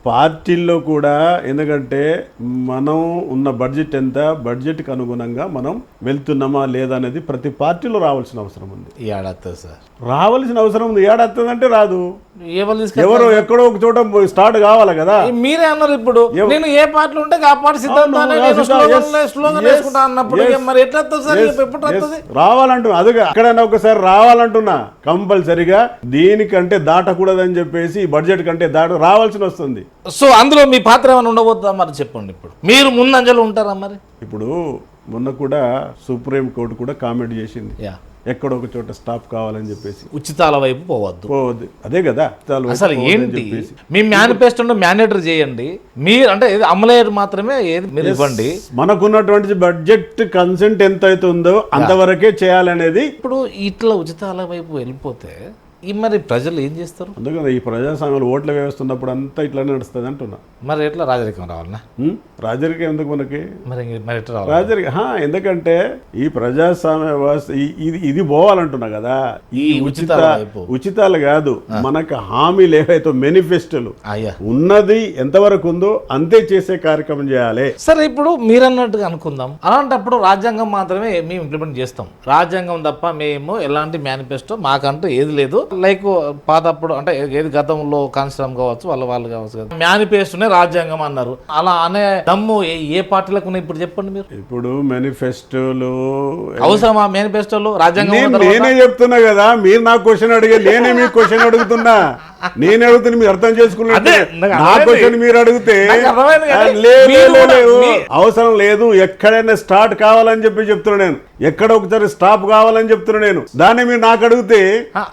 Speaker 2: పార్టీల్లో కూడా, ఎందుకంటే మనం ఉన్న బడ్జెట్ ఎంత, బడ్జెట్కి అనుగుణంగా మనం వెళ్తున్నామా లేదా అనేది ప్రతి పార్టీలో రావాల్సిన అవసరం ఉంది. రావాల్సిన అవసరం ఉంది. ఏడాది రాదు, ఎవరో ఎక్కడో ఒక చోట స్టార్ట్ కావాలి కదా.
Speaker 1: మీరే అన్నారు ఇప్పుడు, నేను ఏ పార్టీలో ఉంటే ఆ పార్టీ సిద్ధాంతాన్ని
Speaker 2: రావాలంటున్నా. అదే ఎక్కడైనా ఒకసారి రావాలంటున్నా, కంపల్సరిగా దీనికంటే దాటకూడదని చెప్పేసి బడ్జెట్ కంటే రావాల్సి వస్తుంది.
Speaker 1: సో అందులో మీ పాత్ర ఏమైనా ఉండబోతుందా మరి చెప్పండి. ఇప్పుడు మీరు ముందంజలో ఉంటారా మరి?
Speaker 2: ఇప్పుడు మొన్న కూడా సుప్రీం కోర్టు కూడా కామెంట్ చేసింది, ఎక్కడో ఒక చోట స్టాప్ కావాలని చెప్పేసి,
Speaker 1: ఉచితాల వైపు పోవద్దు.
Speaker 2: అదే కదా
Speaker 1: అసలు ఏంటి, మీ మేనిఫెస్టోలో మ్యాండేటరీ చేయండి. మీరు అంటే అమలయ్యేది మాత్రమే ఏది మీరు ఇవ్వండి.
Speaker 2: మనకున్నటువంటి బడ్జెట్ కన్సెంట్ ఎంత అవుతుందో అంతవరకే చేయాలనేది.
Speaker 1: ఇప్పుడు ఇట్లా ఉచితాల వైపు వెళ్ళిపోతే మరి ప్రజలు ఏం చేస్తారు?
Speaker 2: అందుకని ఈ ప్రజాస్వామ్యంలో ఓట్ల వ్యవస్థ ఉన్నప్పుడు అంతా ఇట్లానే నడుస్తుంది అంటున్నా.
Speaker 1: మరి ఎట్లా రాజరికం రావాలన్నా?
Speaker 2: రాజరికం ఎందుకు మనకి?
Speaker 1: మరి ఎట్లా
Speaker 2: రాజరికం ఎందుకంటే ఈ ప్రజాస్వామ్య వ్యవస్థ ఇది పోవాలంటున్నా కదా. ఈ ఉచితాలు కాదు, మనకు హామీలు ఏవైతే మేనిఫెస్టోలు ఉన్నది ఎంతవరకు ఉందో అంతే చేసే కార్యక్రమం చేయాలి.
Speaker 1: సరే, ఇప్పుడు మీరన్నట్టుగా అనుకుందాం, అలాంటప్పుడు రాజ్యాంగం మాత్రమే మేము ఇంప్లిమెంట్ చేస్తాం. రాజ్యాంగం తప్ప మేము ఎలాంటి మేనిఫెస్టో మాకంటూ ఏది లేదు. లైక్ పాతప్పుడు అంటే ఏది గతంలో కాన్స్టిట్యూషన్ కావచ్చు, వాళ్ళు కావచ్చు కదా, మేనిఫెస్టోనే రాజ్యాంగం అన్నారు. అలా అనే దమ్ము ఏ పార్టీలకు ఉన్నాయి ఇప్పుడు చెప్పండి మీరు?
Speaker 2: ఇప్పుడు మేనిఫెస్టోలు
Speaker 1: అవసరమా? మేనిఫెస్టోలు రాజ్యాంగం
Speaker 2: నేనే చెప్తున్నా కదా, మీరు నాకు క్వశ్చన్ అడిగే, నేనే మీకు క్వశ్చన్ అడుగుతున్నా. నేను అడుగుతున్నా, మీరు అర్థం చేసుకున్నాను. నా క్వశ్చన్ మీరు అడిగితే అవసరం లేదు, ఎక్కడైనా స్టార్ట్ కావాలని చెప్తున్నా నేను, ఎక్కడ ఒకసారి స్టాప్ కావాలని చెప్తున్నా నేను. దాన్ని మీరు నాకు అడిగితే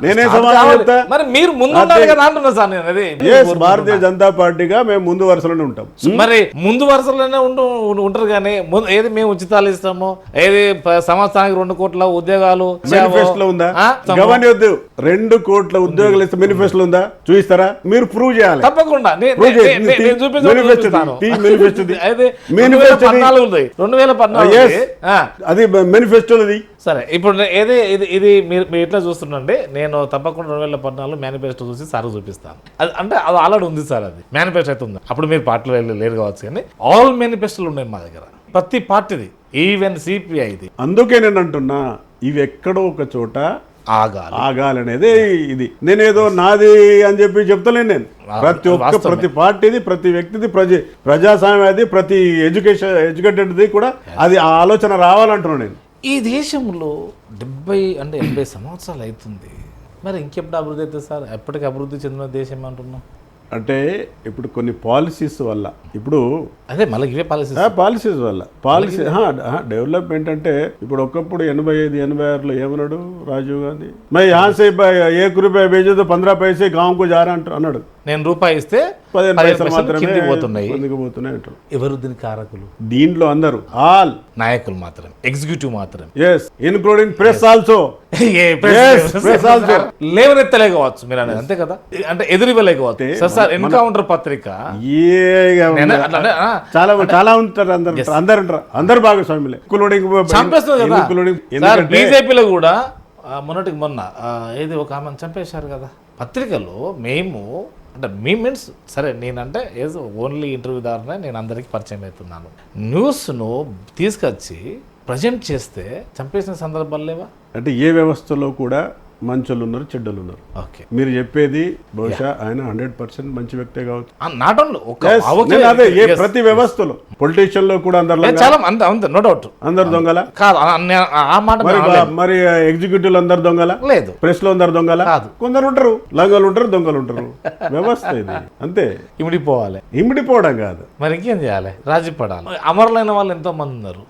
Speaker 2: నేనే సమాధానం చెప్తా. భారతీయ జనతా పార్టీగా మేము ముందు వరుసలోనే ఉంటాం.
Speaker 1: మరి ముందు వరుసలోనే ఉంటారు కానీ ఏది మేము ఉచితాలు ఇస్తాము, ఏది సంవత్సరానికి 2 కోట్ల ఉద్యోగాలు
Speaker 2: మేనిఫెస్టోలో ఉందా? గవర్నీ వద్దు, 2 కోట్ల ఉద్యోగాలు ఇస్తే మేనిఫెస్టోలో ఉందా? చూపిస్తారా? మీరు ప్రూవ్ చేయాలి.
Speaker 1: తప్పకుండా
Speaker 2: అది మేనిఫెస్టోది.
Speaker 1: సరే, ఇప్పుడు ఇది మీరు ఎట్లా చూస్తుండే, నేను తప్పకుండా 2014 మేనిఫెస్టో చూసి సార్ చూపిస్తాను. అంటే అది ఆల్రెడీ ఉంది సార్, అది మేనిఫెస్టో అయితే ఉంది. అప్పుడు మీరు పార్టీలో లేరు కావచ్చు, కానీ ఆల్ మేనిఫెస్టోలు ఉన్నాయి మా దగ్గర, ప్రతి పార్టీది, ఈవెన్ సిపిఐది.
Speaker 2: అందుకే నేను అంటున్నా, ఇవి ఎక్కడో ఒక చోట ఆగాలి అనేది. ఇది నేనేదో నాది అని చెప్పి చెప్తలేను నేను. ప్రతి పార్టీది, ప్రతి వ్యక్తిది, ప్రజాస్వామ్యది, ప్రతి ఎడ్యుకేటెడ్ది కూడా అది ఆ ఆలోచన రావాలంటున్నాను నేను.
Speaker 1: ఈ దేశంలో 70 అంటే 80 సంవత్సరాలు అవుతుంది. మరి ఇంకెప్పుడు అభివృద్ధి అవుతుంది సార్? ఎప్పటికీ అభివృద్ధి చెందిన దేశం అంటున్నాం.
Speaker 2: అంటే ఇప్పుడు కొన్ని పాలసీస్ వల్ల ఇప్పుడు
Speaker 1: అదే మళ్ళీ ఇవే పాలసీ
Speaker 2: పాలసీస్ వల్ల డెవలప్మెంట్ అంటే ఇప్పుడు ఒకప్పుడు 85, 86లో ఏమన్నాడు రాజీవ్ గాంధీ, మై यहाँ से 1 रुपया भेजो तो 15 पैसे गांव को जा रहा అన్నాడు.
Speaker 1: నేను రూపాయి ఇస్తే
Speaker 2: 15 పైసలు మాత్రమే
Speaker 1: కిందికి పోతున్నాయి.
Speaker 2: అంటారు.
Speaker 1: ఎవరు దీని కారకులు?
Speaker 2: దీంట్లో అందరూ ఆల్
Speaker 1: నాయకులు మాత్రమే, ఎగ్జిక్యూటివ్ మాత్రమే,
Speaker 2: ఎస్ ఇన్క్లూడింగ్ ప్రెస్ ఆల్సో.
Speaker 1: లేవనెత్తలేకపోవచ్చు మీరు అనేది, అంతే కదా, అంటే ఎదురివ్వలేకపోతే సార్ ఎన్కౌంటర్ పత్రిక
Speaker 2: చాలా చాలా ఉంటారు, అందరు భాగస్వాములే
Speaker 1: చంపేస్తుంది కదా. బీజేపీలో కూడా మొన్నటికి మొన్న ఏది ఒక ఆమెను చంపేశారు కదా. పత్రికలో మేము అంటే మీ మీన్స్ సరే నేనంటే ఏదో ఓన్లీ ఇంటర్వ్యూ దారినే నేను అందరికీ పరిచయం అవుతున్నాను. న్యూస్ను తీసుకొచ్చి ప్రజెంట్ చేస్తే చంపేసిన సందర్భాలు లేవా?
Speaker 2: అంటే ఏ వ్యవస్థలో కూడా మంచోళ్ళు ఉన్నారు, చెడ్డలు ఉన్నారు.
Speaker 1: ఓకే,
Speaker 2: మీరు చెప్పేది బహుశా ఆయన 100% మంచి వ్యక్తే కావచ్చు.
Speaker 1: నాట్ ఓన్లీ
Speaker 2: అదే ప్రతి వ్యవస్థలో పొలిటీషియన్ లో కూడా అందరు
Speaker 1: నో డౌట్
Speaker 2: అందరు దొంగల
Speaker 1: కాదు ఆ మాట.
Speaker 2: మరి ఎగ్జిక్యూటివ్ అందరు దొంగల
Speaker 1: లేదు,
Speaker 2: ప్రెస్ లో అందరు దొంగల
Speaker 1: కాదు,
Speaker 2: కొందరు ఉంటారు, లంగలు ఉంటారు, దొంగలు ఉంటారు. వ్యవస్థ ఇది అంతే. ఇమిడిపోవడం కాదు,
Speaker 1: మరి ఇంకేం చేయాలి? రాజీ పడాలి. అమరులైన వాళ్ళు ఎంతో మంది ఉన్నారు,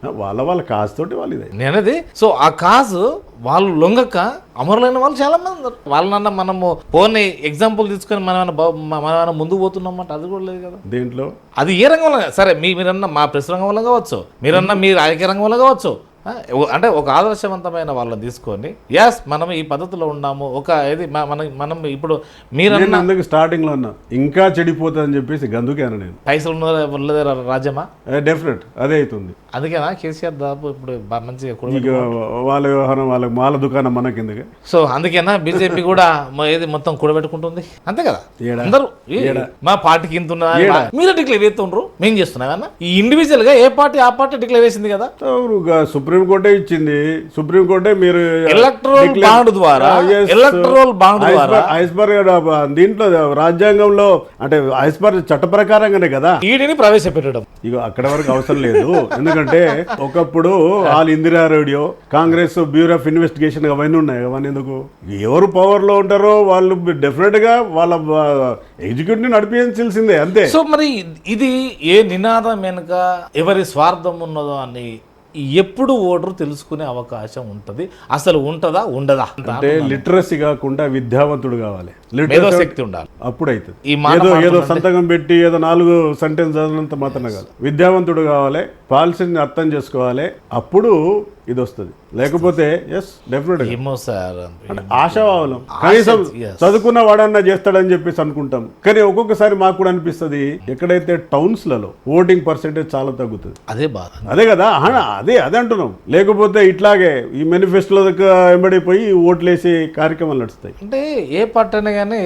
Speaker 2: వాళ్ళ కాజ్ తోటి వాళ్ళు ఇదే
Speaker 1: నేనది. సో ఆ కాజు వాళ్ళు లొంగక అమరులైన వాళ్ళు చాలా మంది ఉన్నారు. వాళ్ళనన్నా మనము పోనీ ఎగ్జాంపుల్ తీసుకొని మనం ముందుకు పోతున్నామంట, అది కూడా లేదు కదా
Speaker 2: దీంట్లో.
Speaker 1: అది ఏ రంగం వల్ల సరే, మీరన్నా మా ప్రెస్ రంగం వల్ల కావచ్చు, మీరన్నా మీ రాజకీయ రంగం వల్ల కావచ్చు, అంటే ఒక ఆదర్శవంతమైన వాళ్ళని తీసుకొని ఎస్ మనం ఈ పద్ధతిలో ఉన్నాము. ఒక ఇది మనం ఇప్పుడు మీరన్నా
Speaker 2: స్టార్టింగ్ లో ఉన్నా ఇంకా చెడిపోతుంది అని చెప్పేసి గందుకేనా నేను
Speaker 1: పైసలు ఉన్నదే రాజ్యమా?
Speaker 2: డెఫినెట్ అదే అవుతుంది.
Speaker 1: అందుకేనా కేసీఆర్ దాదాపు ఇప్పుడు మంచిగా
Speaker 2: వాళ్ళ వ్యవహారం వాళ్ళకి మాల దుకాణం మన కిందగా.
Speaker 1: సో అందుకేనా బీజేపీ కూడా ఏది మొత్తం కూడబెట్టుకుంటుంది, అంతే కదా. అందరూ మా పార్టీకి ఇంత మీరు డిక్లేర్ చేస్తుండ్రు, మేము చేస్తున్నాం. ఈ ఇండివిజువల్ గా ఏ పార్టీ ఆ పార్టీ డిక్లేర్ చేసింది కదా.
Speaker 2: సుప్రీంకోర్టే ఇచ్చింది. సుప్రీంకోర్టే మీరు
Speaker 1: ఎలక్టరల్ బాండ్ ద్వారా
Speaker 2: దీంట్లో రాజ్యాంగంలో అంటే ఐస్బర్ చట్ట ప్రకారంగానే కదా
Speaker 1: ఈడీని ప్రవేశపెట్టడం.
Speaker 2: ఇక అక్కడ వరకు అవసరం లేదు. ఎందుకంటే ఒకప్పుడు all Indira radio, Congress bureau of investigation అవన్నీ ఉన్నాయి. అవన్నీ ఎందుకు? ఎవరు పవర్ లో ఉంటారో వాళ్ళు డెఫినెట్ గా వాళ్ళ ఎగ్జిక్యూటివ్ నడిపించాల్సిందే, అంతే.
Speaker 1: సో మరి ఇది ఏ నినాదం వెనుక ఎవరి స్వార్థం ఉన్నదో అని ఎప్పుడు ఓటరు తెలుసుకునే అవకాశం ఉంటుంది? అసలు ఉంటుందా ఉండదా?
Speaker 2: అంటే లిటరసీ కాకుండా విద్యావంతుడు కావాలి,
Speaker 1: మేధోశక్తి ఉండాలి.
Speaker 2: అప్పుడైతే ఏదో సంతకం పెట్టి ఏదో 4 సెంటెన్స్ చదివినంత మాత్రమే కాదు, విద్యావంతుడు కావాలి, పాలసీని అర్థం చేసుకోవాలి, అప్పుడు ఇది వస్తుంది. లేకపోతే ఎస్ డెఫినెట్
Speaker 1: ఏమో సార్
Speaker 2: ఆశావాహనం, కనీసం చదువుకున్న వాడన్నా చేస్తాడని చెప్పేసి అనుకుంటాం. కానీ ఒక్కొక్కసారి మాకు కూడా అనిపిస్తుంది ఎక్కడైతే టౌన్స్ లలో ఓటింగ్ పర్సెంటేజ్ చాలా తగ్గుతుంది.
Speaker 1: అదే బాధ,
Speaker 2: అదే కదా, అదే అంటున్నాం. లేకపోతే ఇట్లాగే ఈ మేనిఫెస్టోలో వెంబడిపోయి ఓట్లేసి కార్యక్రమాలు నడుస్తాయి.
Speaker 1: అంటే ఏ పార్టీ అయినా కానీ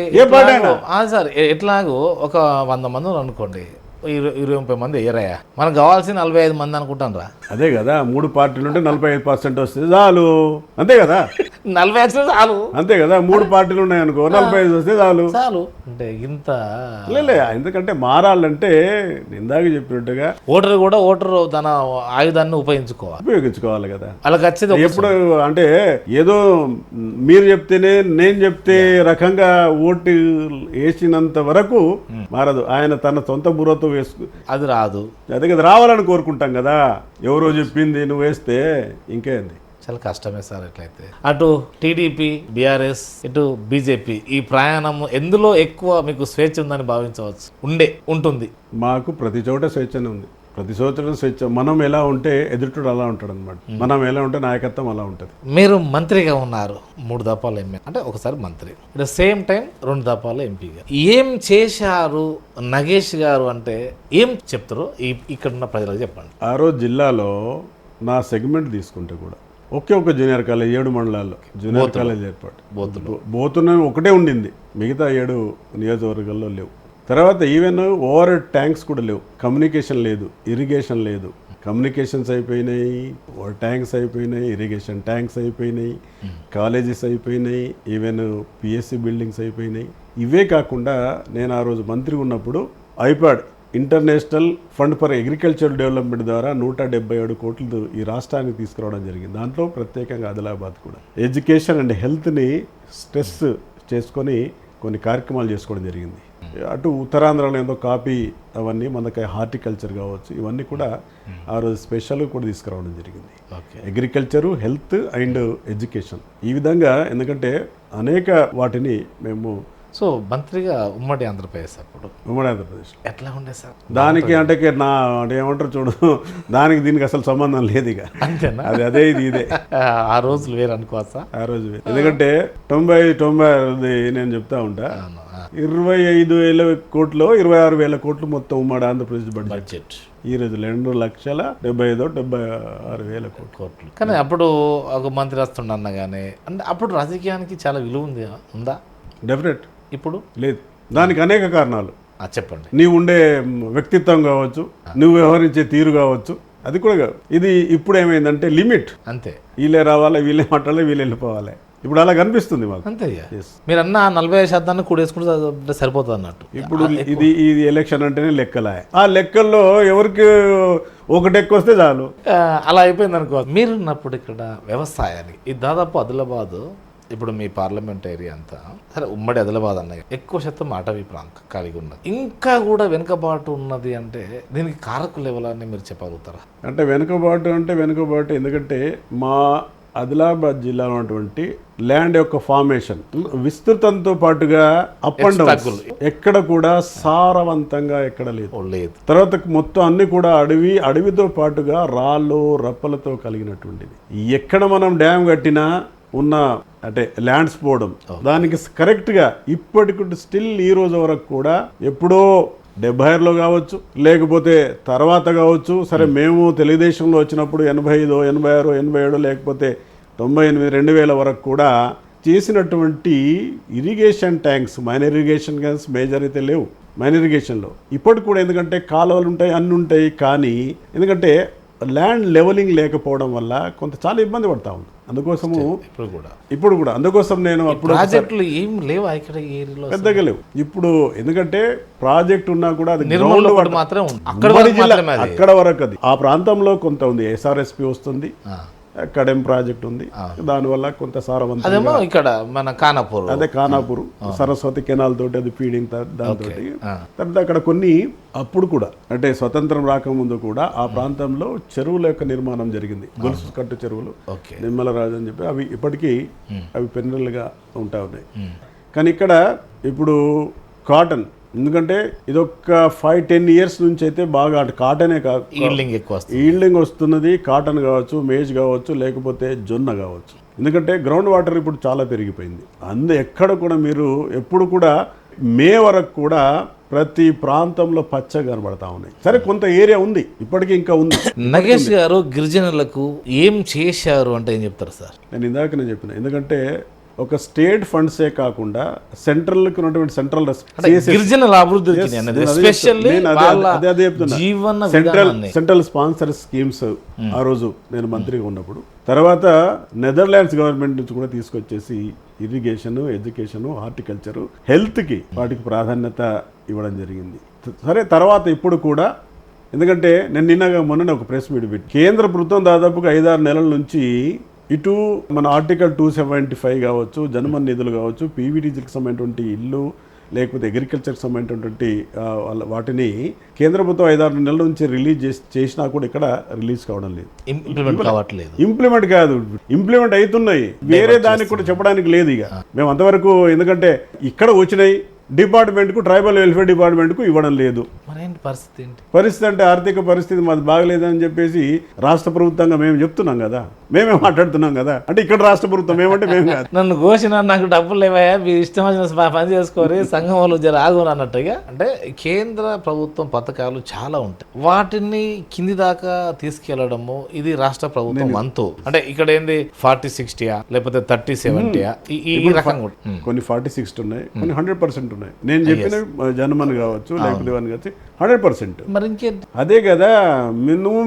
Speaker 1: సార్ ఎట్లాగో ఒక 100 మంది అనుకోండి, 20-30 మంది ఎయ్యరయ్యా, మనకు కావాల్సిన 45 మంది అనుకుంటాను రా.
Speaker 2: అదే కదా, 3 పార్టీలు ఉంటే 45% వస్తుంది చాలు, అంతే కదా.
Speaker 1: 40 చాలు,
Speaker 2: అంతే కదా. 3 పార్టీలు ఉన్నాయనుకో 45 వస్తే చాలు.
Speaker 1: అంటే ఇంత
Speaker 2: ఎందుకంటే మారాలంటే ఇందాక చెప్పినట్టుగా
Speaker 1: ఓటరు తన ఆయుధాన్ని ఉపయోగించుకోవాలి కదా. అలా ఖచ్చితంగా
Speaker 2: ఎప్పుడు అంటే ఏదో మీరు చెప్తేనే నేను చెప్తే రకంగా ఓటు వేసినంత వరకు మారదు. ఆయన తన సొంత బుర్రతో
Speaker 1: అది రాదు.
Speaker 2: అదే కదా, రావాలని కోరుకుంటాం కదా. ఎవరో చెప్పింది నువ్వు వేస్తే ఇంకేంది,
Speaker 1: చాలా కష్టమే సార్. ఎట్లయితే అటు టీడీపీ, బీఆర్ఎస్, ఇటు బీజేపీ, ఈ ప్రయాణం ఎందులో ఎక్కువ మీకు స్వేచ్ఛ ఉందని భావించవచ్చు? ఉంటుంది. మాకు
Speaker 2: ప్రతి చోట స్వేచ్ఛనే ఉంది, ప్రతి సంవత్సరం స్వేచ్ఛ. మనం ఎలా ఉంటే ఎదుటివాడు అలా ఉంటాడు అనమాట. మనం ఎలా ఉంటే నాయకత్వం అలా ఉంటుంది.
Speaker 1: మీరు మంత్రిగా ఉన్నారు, 3 దఫాలు ఎమ్మెల్యే, అంటే ఒకసారి మంత్రి, అట్ ద సేమ్ టైం 2 దఫాలు ఎంపీగా. ఏం చేశారు నగేష్ గారు అంటే ఏం చెప్తారు ఇక్కడున్న ప్రజలకు చెప్పండి.
Speaker 2: ఆ రోజు జిల్లాలో నా సెగ్మెంట్ తీసుకుంటే కూడా ఒక జూనియర్ కాలేజ్ 7 మండలాల్లో జూనియర్ కాలేజ్ ఏర్పాటు. బోతున్న ఒకటే ఉండింది, మిగతా 7 నియోజకవర్గాల్లో లేవు. తర్వాత ఈవెన్ ఓవర్ ట్యాంక్స్ కూడా లేవు, కమ్యూనికేషన్ లేదు, ఇరిగేషన్ లేదు. కమ్యూనికేషన్స్ అయిపోయినాయి, ఓవర్ ట్యాంక్స్ అయిపోయినాయి, ఇరిగేషన్ ట్యాంక్స్ అయిపోయినాయి, కాలేజెస్ అయిపోయినాయి, ఈవెన్ పిఎస్సి బిల్డింగ్స్ అయిపోయినాయి. ఇవే కాకుండా నేను ఆ రోజు మంత్రి ఉన్నప్పుడు iPod international fund for agriculture development ద్వారా 177 కోట్లు ఈ రాష్ట్రానికి తీసుకురావడం జరిగింది. దాంట్లో ప్రత్యేకంగా ఆదిలాబాద్ కూడా ఎడ్యుకేషన్ అండ్ హెల్త్ని స్ట్రెస్ చేసుకొని కొన్ని కార్యక్రమాలు చేసుకోవడం జరిగింది. అటు ఉత్తరాంధ్రలో ఏదో కాఫీ అవన్నీ మనకి హార్టికల్చర్ కావచ్చు, ఇవన్నీ కూడా ఆ రోజు స్పెషల్గా కూడా తీసుకురావడం జరిగింది. అగ్రికల్చరు, హెల్త్ అండ్ ఎడ్యుకేషన్ ఈ విధంగా, ఎందుకంటే అనేక వాటిని మేము
Speaker 1: సో మంత్రిగా ఉమ్మడి ఆంధ్రప్రదేశ్ అప్పుడు
Speaker 2: ఉమ్మడి ఆంధ్రప్రదేశ్
Speaker 1: ఎట్లా ఉండే సార్?
Speaker 2: దానికి అంటే అంటే ఏమంటారు చూడు, దానికి దీనికి అసలు సంబంధం లేదు ఇక.
Speaker 1: అంతేనా?
Speaker 2: అదే ఇదే
Speaker 1: ఆ రోజులు వేరు అనుకోవచ్చా?
Speaker 2: ఆ రోజు వేరు. ఎందుకంటే 90 నేను చెప్తా ఉంటా, 25,000 కోట్లు 26,000 కోట్లు మొత్తం ఉమ్మడి ఆంధ్రప్రదేశ్ బడ్జెట్. ఈ రోజు 2,75,000 కోట్లు.
Speaker 1: కానీ అప్పుడు ఒక మంత్రి వస్తుండన్న కానీ అంటే అప్పుడు రాజకీయానికి చాలా విలువ ఉందా?
Speaker 2: డెఫినెట్.
Speaker 1: ఇప్పుడు
Speaker 2: లేదు. దానికి అనేక కారణాలు.
Speaker 1: చెప్పండి.
Speaker 2: నీవు ఉండే వ్యక్తిత్వం కావచ్చు, నువ్వు వ్యవహరించే తీరు కావచ్చు, అది కూడా కాదు. ఇది ఇప్పుడు ఏమైందంటే లిమిట్.
Speaker 1: అంతే.
Speaker 2: వీళ్ళే రావాలి, వీళ్ళే మాట్లాడాలి, వీళ్ళు వెళ్ళిపోవాలి. ఇప్పుడు అలా కనిపిస్తుంది మాకు.
Speaker 1: అంతే. మీరు అన్న 40% కూడేసుకుంటే సరిపోతుంది అన్నట్టు.
Speaker 2: ఇప్పుడు ఇది ఎలక్షన్ అంటేనే లెక్కలే. ఆ లెక్కల్లో ఎవరికి ఒకటి ఎక్కువ వస్తే చాలు,
Speaker 1: అలా అయిపోయింది అనుకో. మీరున్నప్పుడు ఇక్కడ వ్యవసాయానికి ఇది దాదాపు ఆదిలాబాద్, ఇప్పుడు మీ పార్లమెంట్ ఏరియా అంతా సరే ఉమ్మడి ఆదిలాబాద్ అన్నది ఎక్కువ శాతం అటవీ ప్రాంతం కలిగి ఉన్నది. ఇంకా కూడా వెనుకబాటు ఉన్నది అంటే దీనికి కారకులు ఎవరని మీరు చెప్పగలుగుతారా?
Speaker 2: అంటే వెనుకబాటు ఎందుకంటే మా ఆదిలాబాద్ జిల్లాలో ఉన్నటువంటి ల్యాండ్ యొక్క ఫార్మేషన్ విస్తృతంతో పాటుగా అప్ అండ్ డౌన్ ఎక్కడ కూడా సారవంతంగా ఎక్కడ లేదు. తర్వాత మొత్తం అన్ని కూడా అడవితో పాటుగా రాళ్ళు రప్పలతో కలిగినటువంటిది. ఎక్కడ మనం డ్యామ్ కట్టినా ఉన్న అంటే ల్యాండ్స్ పోవడం, దానికి కరెక్ట్గా ఇప్పటికి స్టిల్ ఈ రోజు వరకు కూడా ఎప్పుడో 70లో కావచ్చు, లేకపోతే తర్వాత కావచ్చు. సరే, మేము తెలుగుదేశంలో వచ్చినప్పుడు 85, 86, 87 లేకపోతే 98, 2000 వరకు కూడా చేసినటువంటి irrigation tanks, minor irrigation tanks major అయితే లేవు మైనర్ ఇరిగేషన్లో. ఇప్పటికి కూడా ఎందుకంటే కాలువలు ఉంటాయి, అన్నీ ఉంటాయి, కానీ ఎందుకంటే ల్యాండ్ లెవెలింగ్ లేకపోవడం వల్ల కొంత చాలా ఇబ్బంది పడతా ఉంది. అందుకోసము ఇప్పుడు కూడా అందుకోసం నేను అప్పుడు
Speaker 1: ప్రాజెక్టులు ఏం లేవు ఇక్కడ ఏరియాలో,
Speaker 2: పెద్దగా లేవు. ఇప్పుడు ఎందుకంటే ప్రాజెక్ట్ ఉన్నా కూడా అది అక్కడ వరకు అది ఆ ప్రాంతంలో కొంత ఉంది. SRSP వస్తుంది, కడెం ప్రాజెక్ట్ ఉంది, దానివల్ల కొంత సారవంతం.
Speaker 1: ఇక్కడ మన
Speaker 2: ఖానాపూర్ సరస్వతి కెనాల్ తోటి అది ఫీడింగ్ దాంతో. తర్వాత అక్కడ కొన్ని అప్పుడు కూడా అంటే స్వతంత్రం రాకముందు కూడా ఆ ప్రాంతంలో చెరువుల యొక్క నిర్మాణం జరిగింది. గొలుసు కట్టు చెరువులు, నిమ్మలరాజు అని చెప్పి అవి ఇప్పటికీ అవి పెన్నులుగా ఉంటా ఉన్నాయి. కానీ ఇక్కడ ఇప్పుడు కాటన్, ఎందుకంటే ఇదొక 5-10 years నుంచి అయితే బాగా కాటనే కాదు ఈల్డింగ్ వస్తున్నది. కాటన్ కావచ్చు, మేజ్ కావచ్చు, లేకపోతే జొన్న కావచ్చు. ఎందుకంటే గ్రౌండ్ వాటర్ ఇప్పుడు చాలా పెరిగిపోయింది. ఎక్కడ కూడా మీరు ఎప్పుడు కూడా మే వరకు కూడా ప్రతి ప్రాంతంలో పచ్చగా కనబడతా ఉన్నాయి. సరే, కొంత ఏరియా ఉంది ఇప్పటికీ, ఇంకా ఉంది.
Speaker 1: నగేష్ గారు గిరిజనులకు ఏం చేశారు అంటే ఏం చెప్తారు సార్?
Speaker 2: నేను ఇందాకనే చెప్పిన, ఎందుకంటే ఒక స్టేట్ ఫండ్సే కాకుండా సెంట్రల్కి ఉన్నటువంటి
Speaker 1: గిరిజనుల అభివృద్ధి
Speaker 2: సెంట్రల్ స్పాన్సర్ స్కీమ్స్ ఆ రోజు నేను మంత్రిగా ఉన్నప్పుడు, తర్వాత నెదర్లాండ్స్ గవర్నమెంట్ నుంచి కూడా తీసుకొచ్చేసి ఇరిగేషన్, ఎడ్యుకేషన్, హార్టికల్చర్, హెల్త్కి వాటికి ప్రాధాన్యత ఇవ్వడం జరిగింది. సరే, తర్వాత ఇప్పుడు కూడా ఎందుకంటే నేను మొన్న ఒక ప్రెస్ మీట్ పెట్టి కేంద్ర ప్రభుత్వం దాదాపుగా 5-6 నెలల నుంచి ఇటు మన ఆర్టికల్ 275 కావచ్చు, జనమన్ నిధులు కావచ్చు, పీవీటీజీకి సంబంధించినటువంటి ఇల్లు, లేకపోతే అగ్రికల్చర్కి సంబంధించినటువంటి వాటిని కేంద్ర ప్రభుత్వం 5-6 నెలల నుంచి రిలీజ్ చేసినా కూడా ఇక్కడ రిలీజ్ కావడం లేదు. ఇంప్లిమెంట్ కాదు, ఇంప్లిమెంట్ అవుతున్నాయి, వేరే దానికి కూడా చెప్పడానికి లేదు. ఇక మేము అంతవరకు ఎందుకంటే ఇక్కడ వచ్చినాయి డిపార్ట్మెంట్కు, ట్రైబల్ వెల్ఫేర్ డిపార్ట్మెంట్కు ఇవ్వడం లేదు. పరిస్థితి అంటే ఆర్థిక పరిస్థితి మాది బాగలేదని చెప్పేసి రాష్ట్ర ప్రభుత్వంగా మేము చెప్తున్నాం కదా, మేమే మాట్లాడుతున్నాం కదా. అంటే ఇక్కడ రాష్ట్ర ప్రభుత్వం ఏమంటే మేము కాదు.
Speaker 1: నన్ను ఘోషణ నాకు డబ్బులు లేవయా, మీరు ఇష్టం వచ్చిన పని చేసుకోరి, సంఘం వాళ్ళు జర ఆగురు అన్నట్టుగా. అంటే కేంద్ర ప్రభుత్వం పథకాలు చాలా ఉంటాయి, వాటిని కింది దాకా తీసుకెళ్లడము ఇది రాష్ట్ర ప్రభుత్వం వంతు. అంటే ఇక్కడ ఏంది 40-60 లేకపోతే 30-70 ఈ రకంగా
Speaker 2: కొన్ని 40-60 ఉన్నాయి, కొన్ని 100% ఉంటున్నాయి. నేను చెప్పిన జనమన్ కావచ్చు లేకపోతే ఇవన్నీ కావచ్చు 100%.
Speaker 1: మరి ఇంకేంటి?
Speaker 2: అదే కదా నువ్వు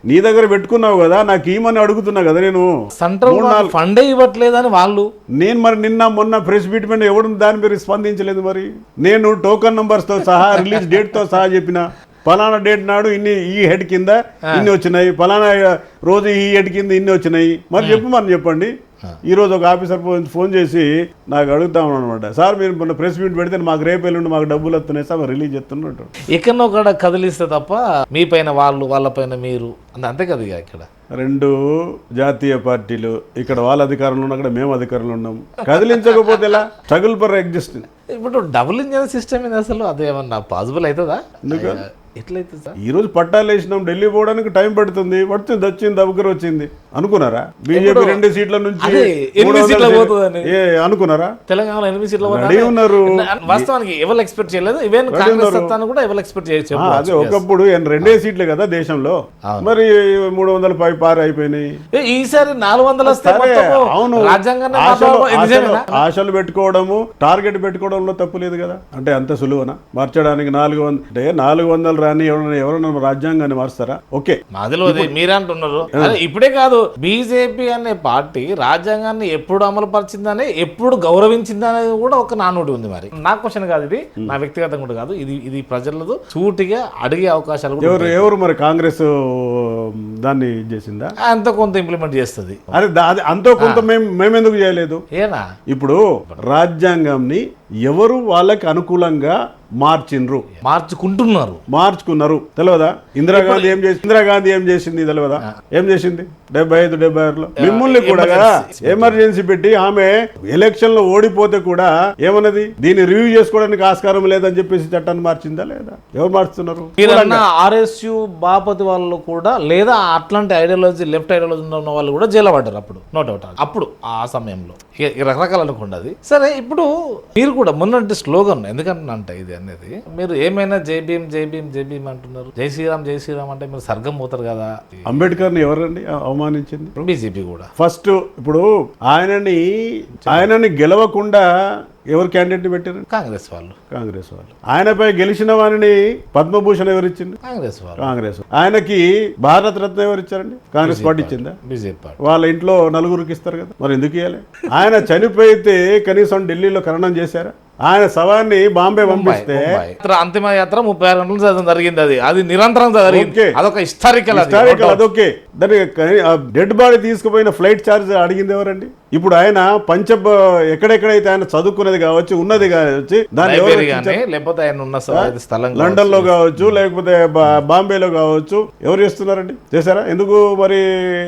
Speaker 2: నీ దగ్గర పెట్టుకున్నావు కదా, నాకు ఈమని అడుగుతున్నా కదా నేను.
Speaker 1: సెంట్రల్ ఫండే ఇవ్వట్లేదని వాళ్ళు.
Speaker 2: నేను మరి నిన్న మొన్న ప్రెస్ మీట్ మీద ఎవరు దాని మీద స్పందించలేదు. మరి నేను టోకన్ నంబర్స్తో సహా రిలీజ్ డేట్తో సహా చెప్పిన ఫలానా డేట్ నాడు ఇన్ని ఈ హెడ్ కింద ఇన్ని వచ్చినాయి, ఫలానా రోజు ఈ హెడ్ కింద ఇన్ని వచ్చినాయి. మరి చెప్పండి. ఈ రోజు ఒక ఆఫీసర్ ఫోన్ చేసి నాకు అడుగుతామని అనమాట, సార్ మీరు మొన్న ప్రెస్ మీట్ పెడితే మాకు రేపు ఎల్లుండి మాకు డబ్బులు వస్తున్నాయి సార్ రిలీజ్ చేస్తున్నట్టు.
Speaker 1: ఎక్కడో కూడా కదిలిస్తే తప్ప మీ పైన వాళ్ళు, వాళ్ళ పైన మీరు అంతే కదా. ఇక ఇక్కడ
Speaker 2: 2 జాతీయ పార్టీలు, ఇక్కడ వాళ్ళ అధికారంలో ఉన్న, అక్కడ మేము అధికారంలో ఉన్నాం. కదిలించకపోతే ఎలా? Struggle for existence.
Speaker 1: ఇప్పుడు డబుల్ ఇంజన్ సిస్టమ్ ఇది అసలు అదేమన్నా పాసిబుల్ అవుతుందా? ఎట్లయితే సార్
Speaker 2: ఈ రోజు పట్టాలు వేసినాం, ఢిల్లీ పోవడానికి టైం పడుతుంది, వచ్చింది దగ్గర వచ్చింది అనుకున్నారా? బీజేపీ 2 సీట్ల నుంచి అనుకున్నారా?
Speaker 1: తెలంగాణలో 8 సీట్లు
Speaker 2: ఉన్నారు.
Speaker 1: వాస్తవానికి ఎవరు ఎక్స్పెక్ట్ చేయలేదు. ఈవెన్ కాంగ్రెస్ సత్తాను కూడా ఎవరు ఎక్స్పెక్ట్ చేయొచ్చు.
Speaker 2: అదే ఒకప్పుడు 2 సీట్లే కదా దేశంలో, మరి 300 పారు అయిపోయినాయి.
Speaker 1: ఈసారి 400. అవును,
Speaker 2: ఆశలు పెట్టుకోవడము, టార్గెట్ పెట్టుకోవడంలో తప్పు లేదు కదా. అంటే అంత సులువునా మార్చడానికి? 400 అంటే 400 రాని ఎవరైనా రాజ్యాంగాన్ని మారుస్తారా? ఓకే,
Speaker 1: మాదిలో మీరంటున్నారు. ఇప్పుడే కాదు, బీజేపీ అనే పార్టీ రాజ్యాంగాన్ని ఎప్పుడు అమలు పరిచిందని, ఎప్పుడు గౌరవించిందనేది కూడా ఒక నానుడి ఉంది. మరి నా క్వశ్చన్ కాదు ఇది, నా వ్యక్తిగతంగా కూడా కాదు, ఇది ప్రజలదు సూటిగా అడిగే అవకాశాలు కూడా.
Speaker 2: ఎవరు మరి కాంగ్రెస్ దాన్ని చేసిందా?
Speaker 1: అంత కొంత ఇంప్లిమెంట్ చేస్తుంది.
Speaker 2: అరే అంతో కొంత మేమెందుకు చేయలేదు?
Speaker 1: ఏనా
Speaker 2: ఇప్పుడు రాజ్యాంగంని ఎవరు వాళ్ళకి అనుకూలంగా మార్చుకున్నారు తెలియదా? ఇందిరాగాంధీ ఏం చేసింది తెలియదా? ఏం చేసింది 75-76లో మిమ్మల్ని కూడా కదా ఎమర్జెన్సీ పెట్టి, ఆమె ఎలక్షన్ లో ఓడిపోతే కూడా ఏమన్నది, దీన్ని రివ్యూ చేసుకోవడానికి ఆస్కారం లేదని చెప్పేసి చట్టాన్ని మార్చిందా లేదా? ఎవరు మార్చుతున్నారు?
Speaker 1: RSU బాపతి వాళ్ళు కూడా, లేదా అట్లాంటి ఐడియాలజీ లెఫ్ట్ ఐడియాలజీ ఉన్న వాళ్ళు కూడా జైలు పడ్డారు అప్పుడు, నో డౌట్. అప్పుడు ఆ సమయంలో రకరకాల అనుకున్నది. సరే, ఇప్పుడు మీరు కూడా మొన్నటి స్లోగన్ ఎందుకంటే ఇది అనేది, మీరు ఏమైనా జై భీమ్ అంటున్నారు, జై శ్రీరామ్ అంటే మీరు సర్గం పోతారు కదా.
Speaker 2: అంబేద్కర్ ని ఎవరండి అవమానించింది?
Speaker 1: బీజేపీ కూడా.
Speaker 2: ఫస్ట్ ఇప్పుడు ఆయనని గెలవకుండా ఎవరు క్యాండిడేట్ పెట్టారు?
Speaker 1: కాంగ్రెస్ వాళ్ళు.
Speaker 2: ఆయనపై గెలిచిన వారిని పద్మభూషణ్ ఎవరిచ్చింది? కాంగ్రెస్. ఆయనకి భారత రత్న ఎవరిచ్చారండి? కాంగ్రెస్ పార్టీ ఇచ్చిందా?
Speaker 1: బీజేపీ.
Speaker 2: వాళ్ళ ఇంట్లో 4 ఇస్తారు కదా, మరి ఎందుకు ఇవ్వాలి? ఆయన చనిపోయితే కనీసం ఢిల్లీలో ఖననం చేశారా? ఆయన శవాన్ని బాంబే పంపిస్తే
Speaker 1: అంతిమ యాత్ర 36 గంటలు జరిగింది. అది నిరంతరం జరిగింది. అదొక హిస్టారికల్.
Speaker 2: అదొకే. దాని డెడ్ బాడీ తీసుకుపోయిన ఫ్లైట్ ఛార్జ్ అడిగింది ఎవరండి? ఇప్పుడు ఆయన ఎక్కడెక్కడైతే ఆయన చదువుకున్నది కావచ్చు, ఉన్నది కావచ్చు, దాని
Speaker 1: లేకపోతే ఆయన ఉన్న స్థలం
Speaker 2: లండన్ లో కావచ్చు, లేకపోతే బాంబేలో కావచ్చు, ఎవరు చేస్తున్నారండి? చేశారా? ఎందుకు మరి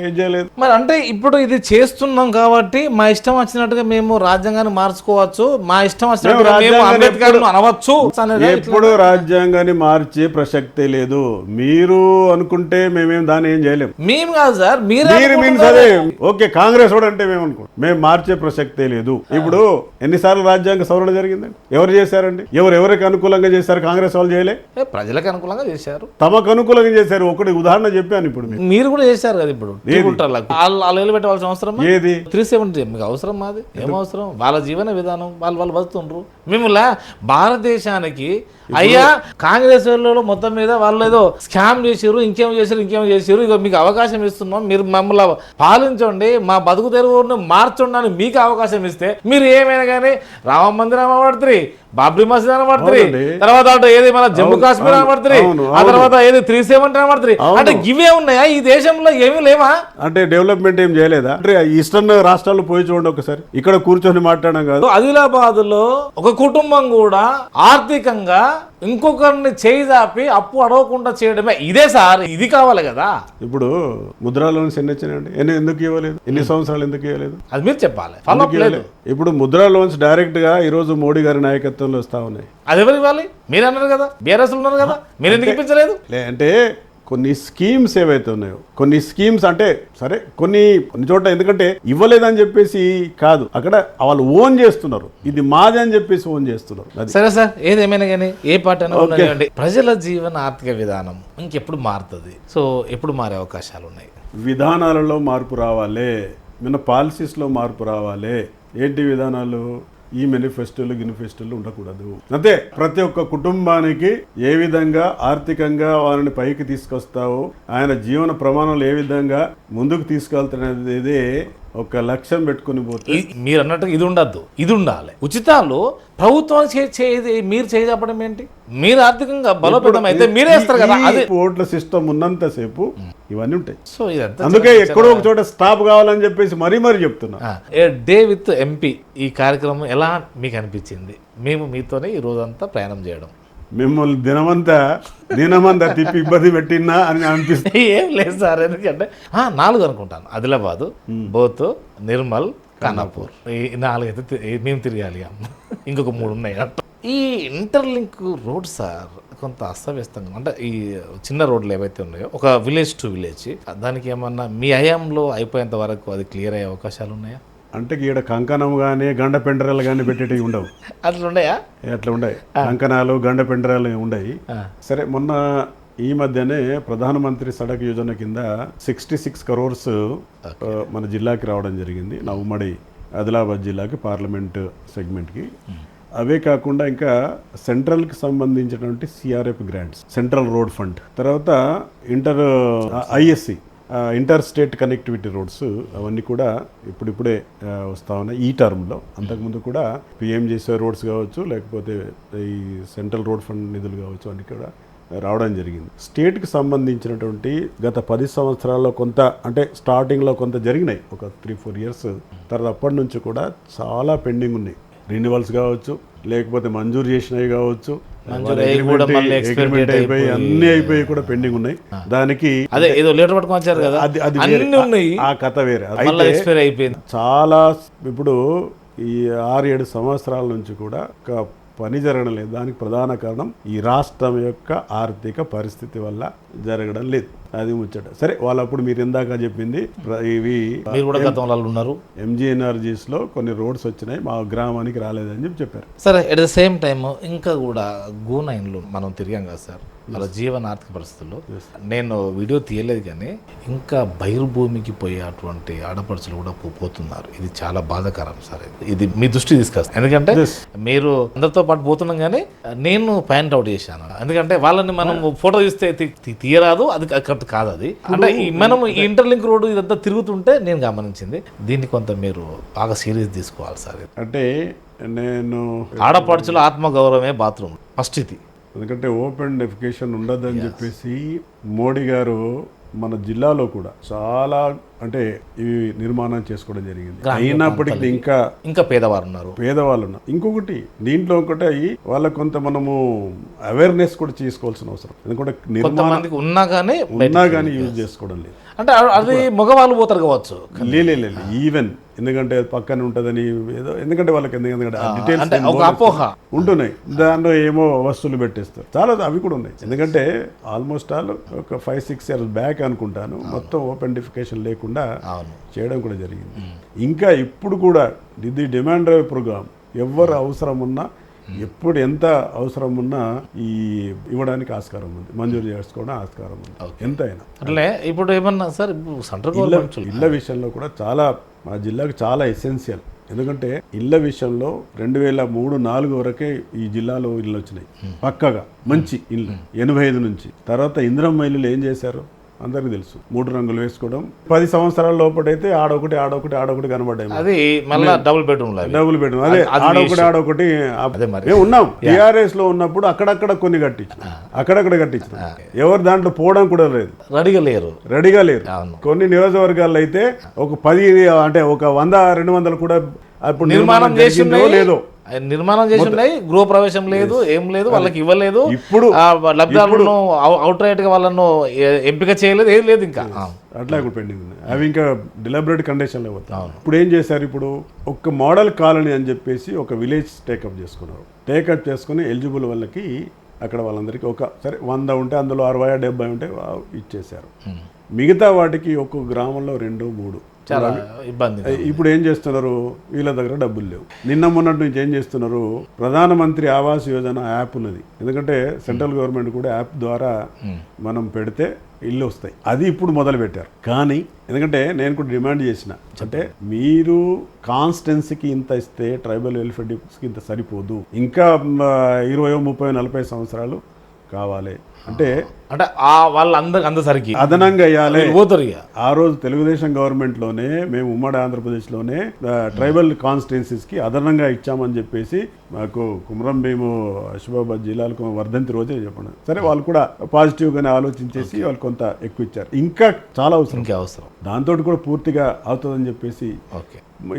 Speaker 2: ఏం చేయలేదు?
Speaker 1: మరి అంటే ఇప్పుడు ఇది చేస్తున్నాం కాబట్టి మా ఇష్టం వచ్చినట్టుగా మేము రాజ్యాంగాన్ని మార్చుకోవచ్చు, మా ఇష్టం వచ్చినట్టుగా అనవచ్చు.
Speaker 2: ఎప్పుడు రాజ్యాంగాన్ని మార్చే ప్రసక్తే లేదు. మీరు అనుకుంటే మేమేం దాన్ని ఏం చేయలేము.
Speaker 1: మేము కాదు సార్,
Speaker 2: అదే ఓకే. కాంగ్రెస్ కూడా అంటే మేము అనుకుంటాం, మేము మార్చే ప్రసక్తే లేదు. ఇప్పుడు ఎన్నిసార్లు రాజ్యాంగ సవరణ జరిగిందండి? ఎవరు చేశారండి? ఎవరికి అనుకూలంగా చేశారు? కాంగ్రెస్ వాళ్ళు చేయలే,
Speaker 1: ప్రజలకు అనుకూలంగా చేశారు,
Speaker 2: తమకు అనుకూలంగా చేశారు. ఒకటి ఉదాహరణ చెప్పాను. ఇప్పుడు
Speaker 1: మీరు కూడా చేశారు కదా. ఇప్పుడు వాళ్ళు పెట్టవలసిన అవసరం
Speaker 2: ఏది?
Speaker 1: 370 మీకు అవసరం? మాది ఏమవసరం? వాళ్ళ జీవన విధానం, వాళ్ళు బతుకుండ్రు. మిమ్మల్ని భారతదేశానికి అయ్యా కాంగ్రెస్ వాళ్ళు మొత్తం మీద వాళ్ళు ఏదో స్కామ్ చేసారు, ఇంకేం చేసారు, ఇక మీకు అవకాశం ఇస్తున్నాం, మీరు మమ్మల్ని పాలించండి, మా బతుకు తెరువును మార్చండి అని మీకు అవకాశం ఇస్తే మీరు ఏమైనా కానీ రామ మందిరం అనబడుతుంది, బాబ్రీ మసీద్ అనబడుతుంది, తర్వాత ఏది మన జమ్మూ కాశ్మీర్ అనబడుతుంది, ఆ తర్వాత ఏది 370 అనబడుతుంది. అంటే ఇవే ఉన్నాయా ఈ దేశంలో? ఏమీ లేవా?
Speaker 2: అంటే డెవలప్మెంట్ ఏం చేయలేదా? అంటే ఈస్టర్న్ రాష్ట్రాలు పోయి చూడండి ఒకసారి. ఇక్కడ కూర్చొని మాట్లాడడం కాదు.
Speaker 1: ఆదిలాబాద్ లో ఒక కుటుంబం కూడా ఆర్థికంగా ఇంకొకరిని చేయి దాపి అప్పు అడగకుండా చేయడమే ఇదే సార్. ఇది కావాలి కదా.
Speaker 2: ఇప్పుడు ముద్రా లోన్స్ ఎన్ని వచ్చినాయండి? ఎందుకు ఇవ్వలేదు? ఎన్ని సంవత్సరాలు ఎందుకు ఇవ్వలేదు?
Speaker 1: అది మీరు చెప్పాలి.
Speaker 2: ఇప్పుడు ముద్రా లోన్స్ డైరెక్ట్ గా ఈ రోజు మోడీ గారి నాయకత్వంలో వస్తా ఉన్నాయి.
Speaker 1: అది ఎవరు ఇవ్వాలి? మీరు అన్నారు కదా, బీఆర్ఎస్ ఉన్నారు కదా, మీరు ఎందుకు ఇప్పించలేదు?
Speaker 2: అంటే కొన్ని స్కీమ్స్ ఏవైతే ఉన్నాయో, కొన్ని స్కీమ్స్ అంటే సరే కొన్ని చోట్ల ఎందుకంటే ఇవ్వలేదని చెప్పేసి కాదు, అక్కడ వాళ్ళు ఓన్ చేస్తున్నారు, ఇది మాది అని చెప్పేసి ఓన్ చేస్తున్నారు.
Speaker 1: సరే సార్, ఏదేమైనా కానీ ఏ పార్టీ అయినా ప్రజల జీవన ఆర్థిక విధానం ఇంకెప్పుడు మారుతుంది? సో ఎప్పుడు మారే అవకాశాలు ఉన్నాయి?
Speaker 2: విధానాలలో మార్పు రావాలి, మన పాలసీస్లో మార్పు రావాలి. ఏంటి విధానాలు? ఈ మేనిఫెస్టోలు ఉండకూడదు. అంతే, ప్రతి ఒక్క కుటుంబానికి ఏ విధంగా ఆర్థికంగా వారిని పైకి తీసుకొస్తావో, ఆయన జీవన ప్రమాణాలు ఏ విధంగా ముందుకు తీసుకెళ్తున్నది ఒక లక్ష్యం పెట్టుకుని పోతే
Speaker 1: మీరు అన్నట్టు ఇది ఉండద్దు, ఇది ఉండాలి. ఉచితాలు ప్రభుత్వం మీరు చేయజప్పడం ఏంటి? మీరు ఆర్థికంగా బలోపేతం అయితే మీరే వేస్తారు కదా. అది
Speaker 2: ఓట్ల సిస్టమ్ ఉన్నంతసేపు ఇవన్నీ ఉంటాయి.
Speaker 1: సో ఇదంతా
Speaker 2: అందుకే ఎక్కడో ఒక చోట స్టాప్ కావాలని చెప్పేసి మరీ చెప్తున్నా.
Speaker 1: డే విత్ ఎంపీ ఈ కార్యక్రమం ఎలా మీకు అనిపించింది? మేము మీతోనే ఈ రోజంతా ప్రయాణం చేయడం,
Speaker 2: మిమ్మల్ని దినమంతా తిప్పి ఇబ్బంది పెట్టినా అని అనిపిస్తుంది.
Speaker 1: ఏం లేదు సార్, ఎందుకంటే 4 అనుకుంటాను. ఆదిలాబాద్, బోత్, నిర్మల్, ఖానాపూర్, ఈ 4 అయితే మేము తిరగాలి. ఇంకొక 3 ఉన్నాయి. ఈ ఇంటర్లింక్ రోడ్ సార్ కొంత అస్తవ్యస్తంగా, అంటే ఈ చిన్న రోడ్లు ఏవైతే ఉన్నాయో ఒక విలేజ్ టు విలేజ్, దానికి ఏమన్నా మీ హయాంలో అయిపోయేంత వరకు అది క్లియర్ అయ్యే అవకాశాలు ఉన్నాయా?
Speaker 2: అంటే ఈడ కంకణం కానీ గండ పెండరాలు కానీ పెట్టేటివి ఉండవు.
Speaker 1: అట్లా ఉన్నాయా?
Speaker 2: అట్లా ఉండవు. కంకణాలు గండ పెండరాలు ఉండవు. సరే, మొన్న ఈ మధ్యనే ప్రధానమంత్రి సడక్ యోజన కింద 66 crores మన జిల్లాకి రావడం జరిగింది. నా ఉమ్మడి ఆదిలాబాద్ జిల్లాకి పార్లమెంట్ సెగ్మెంట్కి. అవే కాకుండా ఇంకా సెంట్రల్కి సంబంధించినటువంటి CRF grants, central road fund, తర్వాత ISC inter state connectivity roads, అవన్నీ కూడా ఇప్పుడిప్పుడే వస్తూ ఉన్నాయి ఈ టర్మ్లో. అంతకుముందు కూడా పిఎంజేసీ రోడ్స్ కావచ్చు, లేకపోతే ఈ సెంట్రల్ రోడ్ ఫండ్ నిధులు కావచ్చు, అన్నీ కూడా రావడం జరిగింది. స్టేట్కి సంబంధించినటువంటి గత 10 సంవత్సరాల్లో కొంత, అంటే స్టార్టింగ్లో కొంత జరిగినాయి, ఒక 3-4 years. తర్వాత అప్పటి నుంచి కూడా చాలా పెండింగ్ ఉన్నాయి. రెన్యువల్స్ కావచ్చు, లేకపోతే మంజూరు చేసినవి కావచ్చు, అగ్రిమెంట్ అయిపోయి అన్ని అయిపోయి కూడా పెండింగ్ ఉన్నాయి. దానికి
Speaker 1: అదే ఏదో లెటర్ పట్టుకొని వచ్చారు కదా,
Speaker 2: ఆ కథ వేరే.
Speaker 1: అయిపోయింది
Speaker 2: చాలా. ఇప్పుడు ఈ 6-7 సంవత్సరాల నుంచి కూడా ఒక పని జరగడం లేదు. దానికి ప్రధాన కారణం ఈ రాష్ట్రం యొక్క ఆర్థిక పరిస్థితి వల్ల జరగడం లేదు. అది ముచ్చట. సరే, వాళ్ళప్పుడు మీరు ఇందాక చెప్పింది ఇవి
Speaker 1: ఉన్నారు,
Speaker 2: ఎంజీఎన్ఆర్జీస్ లో కొన్ని రోడ్స్ వచ్చినాయి, మా గ్రామానికి రాలేదని చెప్పారు.
Speaker 1: సరే, ఎట్ ద సేమ్ టైమ్ ఇంకా కూడా గూనైన్లు మనం తిరిగాం కదా సార్, వాళ్ళ జీవన ఆర్థిక పరిస్థితుల్లో. నేను వీడియో తీయలేదు కానీ ఇంకా బహిర్భూమికి పోయేటువంటి ఆడపడుచులు కూడా పోతున్నారు. ఇది చాలా బాధాకరం సార్. ఇది మీ దృష్టి తీసుకొస్తాను, ఎందుకంటే మీరు అందరితో పాటు పోతున్నాం కానీ నేను పాయింట్ అవుట్ చేశాను. ఎందుకంటే వాళ్ళని మనం ఫోటో చూస్తే తీయరాదు, అది కరెక్ట్ కాదు. అది అంటే మనం ఈ ఇంటర్లింక్ రోడ్డు ఇదంతా తిరుగుతుంటే నేను గమనించింది. దీన్ని కొంత మీరు బాగా సీరియస్ తీసుకోవాలి సార్.
Speaker 2: అంటే నేను
Speaker 1: ఆడపడుచుల ఆత్మగౌరవమే బాత్రూమ్ ఫస్ట్ ఇది.
Speaker 2: ఎందుకంటే ఓపెన్ డెఫికేషన్ ఉండదని చెప్పేసి మోడీ గారు మన జిల్లాలో కూడా చాలా, అంటే ఇవి నిర్మాణం చేసుకోవడం జరిగింది. అయినప్పటికీ
Speaker 1: ఇంకా పేదవాళ్ళు
Speaker 2: ఉన్నారు. ఇంకొకటి దీంట్లో ఒకటి వాళ్ళకి కొంత మనము అవేర్నెస్ కూడా చేసుకోవాల్సిన అవసరం. ఎందుకంటే
Speaker 1: నిర్మాణం ఉన్నా కానీ
Speaker 2: యూజ్ చేసుకోవడం లేదు.
Speaker 1: అంటే అది మగవాళ్ళు పోతారు కావచ్చు,
Speaker 2: ఈవెన్ ఎందుకంటే పక్కన ఉంటుందని ఏదో, ఎందుకంటే వాళ్ళకి డీటెయిల్స్ ఉంటున్నాయి, దాంట్లో ఏమో వస్తువులు పెట్టేస్తారు. చాలా అవి కూడా ఉన్నాయి. ఎందుకంటే ఆల్మోస్ట్ ఒక 5-6 years బ్యాక్ అనుకుంటాను, మొత్తం ఓపెన్ డిఫికేషన్ లేకుండా చేయడం కూడా జరిగింది. ఇంకా ఇప్పుడు కూడా ఇది డిమాండ్ డ్రైవ్ ప్రోగ్రామ్, ఎవరు అవసరం ఉన్నా, ఎప్పుడు ఎంత అవసరం ఉన్నా ఈ ఇవ్వడానికి ఆస్కారం ఉంది, మంజూరు చేసుకోవడం ఆస్కారం ఉంది ఎంతైనా.
Speaker 1: అట్లే ఇప్పుడు ఏమన్నా సార్ సెంట్రల్ గవర్నమెంట్
Speaker 2: ఇళ్ల విషయంలో కూడా చాలా మా జిల్లాకు చాలా ఎసెన్షియల్. ఎందుకంటే ఇళ్ల విషయంలో 2003-2004 వరకే ఈ జిల్లాలో ఇళ్ళు వచ్చినాయి పక్కగా మంచి ఇల్లు 85 నుంచి. తర్వాత ఇందిరమ్మ ఇల్లులు ఏం చేశారు అందరికి తెలుసు, 3 రంగులు వేసుకోవడం. 10 సంవత్సరాల లోపటైతే ఆడొకటి కనబడ్డాయి.
Speaker 1: అది మళ్ళీ డబుల్ బెడ్రూమ్
Speaker 2: అదే ఆడొకటి మేము ఉన్నాం. టీఆర్ఎస్ లో ఉన్నప్పుడు అక్కడక్కడ కొన్ని కట్టించిన ఎవరు దాంట్లో పోవడం కూడా లేదు, రెడీగా లేరు. కొన్ని నియోజకవర్గాల్లో అయితే ఒక 10, అంటే ఒక 100-200 కూడా అప్పుడు నిర్మాణం చేసిందో లేదో,
Speaker 1: నిర్మాణం చేసి ఉన్నాయి, గృహప్రవేశం లేదు, ఏం లేదు, వాళ్ళకి ఇవ్వలేదు. ఇప్పుడు లబ్ధాలను అవుట్ రైట్ గా వాళ్ళను ఎంపిక చేయలేదు, ఏం లేదు. ఇంకా
Speaker 2: అట్లా కూడా పెండింగ్ ఉంది. అవి ఇంకా డిలబరేట్ కండిషన్ లో పోతాయి. ఇప్పుడు ఏం చేశారు, ఇప్పుడు ఒక మోడల్ కాలనీ అని చెప్పేసి ఒక విలేజ్ టేకప్ చేసుకుని ఎలిజిబుల్ వాళ్ళకి అక్కడ వాళ్ళందరికీ ఒక సరే 100 ఉంటే అందులో 60-70 ఉంటే ఇచ్చేశారు. మిగతా వాటికి ఒక్కొక్క గ్రామంలో 2-3
Speaker 1: చాలా ఇబ్బంది.
Speaker 2: ఇప్పుడు ఏం చేస్తున్నారు, వీళ్ళ దగ్గర డబ్బులు లేవు. నిన్న మొన్నటి నుంచి ఏం చేస్తున్నారు, ప్రధానమంత్రి ఆవాస్ యోజన యాప్ ఉన్నది. ఎందుకంటే సెంట్రల్ గవర్నమెంట్ కూడా యాప్ ద్వారా మనం పెడితే ఇల్లు వస్తాయి. అది ఇప్పుడు మొదలు పెట్టారు. కానీ ఎందుకంటే నేను కూడా డిమాండ్ చేసిన, అంటే మీరు కాన్స్టెన్సీకి ఇంత ఇస్తే ట్రైబల్ వెల్ఫేర్ డిప్యూటీస్కి ఇంత సరిపోదు, ఇంకా 20, 30, 40 సంవత్సరాలు కావాలి అంటే
Speaker 1: అందరికి
Speaker 2: అదనంగా ఇవ్వాలి.
Speaker 1: పోతారు.
Speaker 2: ఆ రోజు తెలుగుదేశం గవర్నమెంట్లోనే మేము ఉమ్మడి ఆంధ్రప్రదేశ్లోనే ట్రైబల్ కాన్స్టిట్యున్సీస్కి అదనంగా ఇచ్చామని చెప్పేసి మాకు కుమరం భీము ఆసిఫాబాద్ జిల్లాలకు వర్ధంతి రోజే చెప్పండి. సరే వాళ్ళు కూడా పాజిటివ్గానే ఆలోచించేసి వాళ్ళు కొంత ఎక్కువ ఇచ్చారు. ఇంకా చాలా అవసరం, దాంతో కూడా పూర్తిగా అవుతుందని చెప్పేసి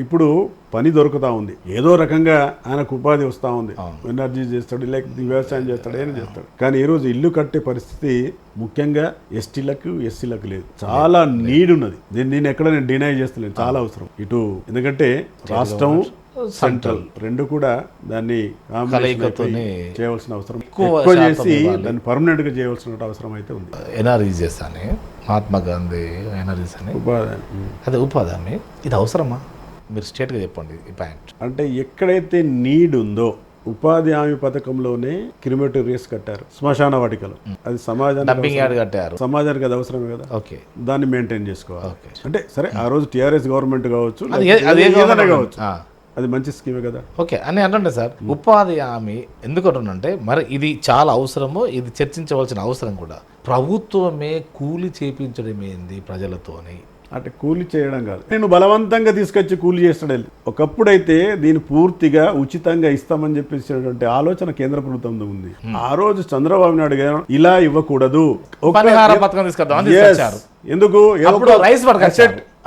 Speaker 2: ఇప్పుడు పని దొరుకుతా ఉంది. ఏదో రకంగా ఆయనకు ఉపాధి వస్తూ ఉంది. ఎనర్జీ చేస్తాడు, లేక వ్యవసాయం చేస్తాడు, ఏమైనా చేస్తాడు. కానీ ఈరోజు ఇల్లు కట్టే పరిస్థితి ముఖ్యంగా ఎస్టీలకు ఎస్సీలకు లేదు. చాలా నీడ్ ఉన్నది. నేను ఎక్కడ నేను డినై చేస్తలేను, చాలా అవసరం ఇటు. ఎందుకంటే రాష్ట్రం సెంట్రల్ రెండు కూడా దాన్ని చేయవలసిన అవసరం ఎక్కువ చేసి దాన్ని పర్మనెంట్ గా చేయవలసిన అవసరం అయితే ఉంది.
Speaker 1: ఎన్ఆర్ఈజీఎస్ అని మహాత్మా గాంధీ ఎన్ఆర్ఈజీఎస్ అని అదే ఉపాధి హామీ, ఇది అవసరమా? మీరు స్టేట్గా చెప్పండి ఈ పాయింట్.
Speaker 2: అంటే ఎక్కడైతే నీడ్ ఉందో ఉపాధి హామీ పథకంలోనే క్రిమేటోరియస్ కట్టారు, శ్మశాన వాటికలు. అది సమాజానికి
Speaker 1: కట్టారు,
Speaker 2: సమాజానికి అది అవసరమే కదా.
Speaker 1: ఓకే,
Speaker 2: దాన్ని మెయింటైన్ చేసుకోవాలి. అంటే సరే ఆ రోజు టీఆర్ఎస్ గవర్నమెంట్ కావచ్చు, కావచ్చు, అది మంచి స్కీమే కదా.
Speaker 1: ఓకే అని అంటే సార్, ఉపాధి హామీ ఎందుకంటే మరి ఇది చాలా అవసరము, ఇది చర్చించవలసిన అవసరం కూడా. ప్రభుత్వమే కూలి చేయించడం ఏంది ప్రజలతోని?
Speaker 2: అంటే కూలి చేయడం కాదు, నేను బలవంతంగా తీసుకొచ్చి కూలి చేస్తాడు. ఒకప్పుడైతే దీన్ని పూర్తిగా ఉచితంగా ఇస్తామని చెప్పేసినటువంటి ఆలోచన కేంద్ర ప్రభుత్వం ఉంది. ఆ రోజు చంద్రబాబు నాయుడు గారు ఇలా ఇవ్వకూడదు,
Speaker 1: పథకం తీసుకొద్దాం.
Speaker 2: ఎందుకు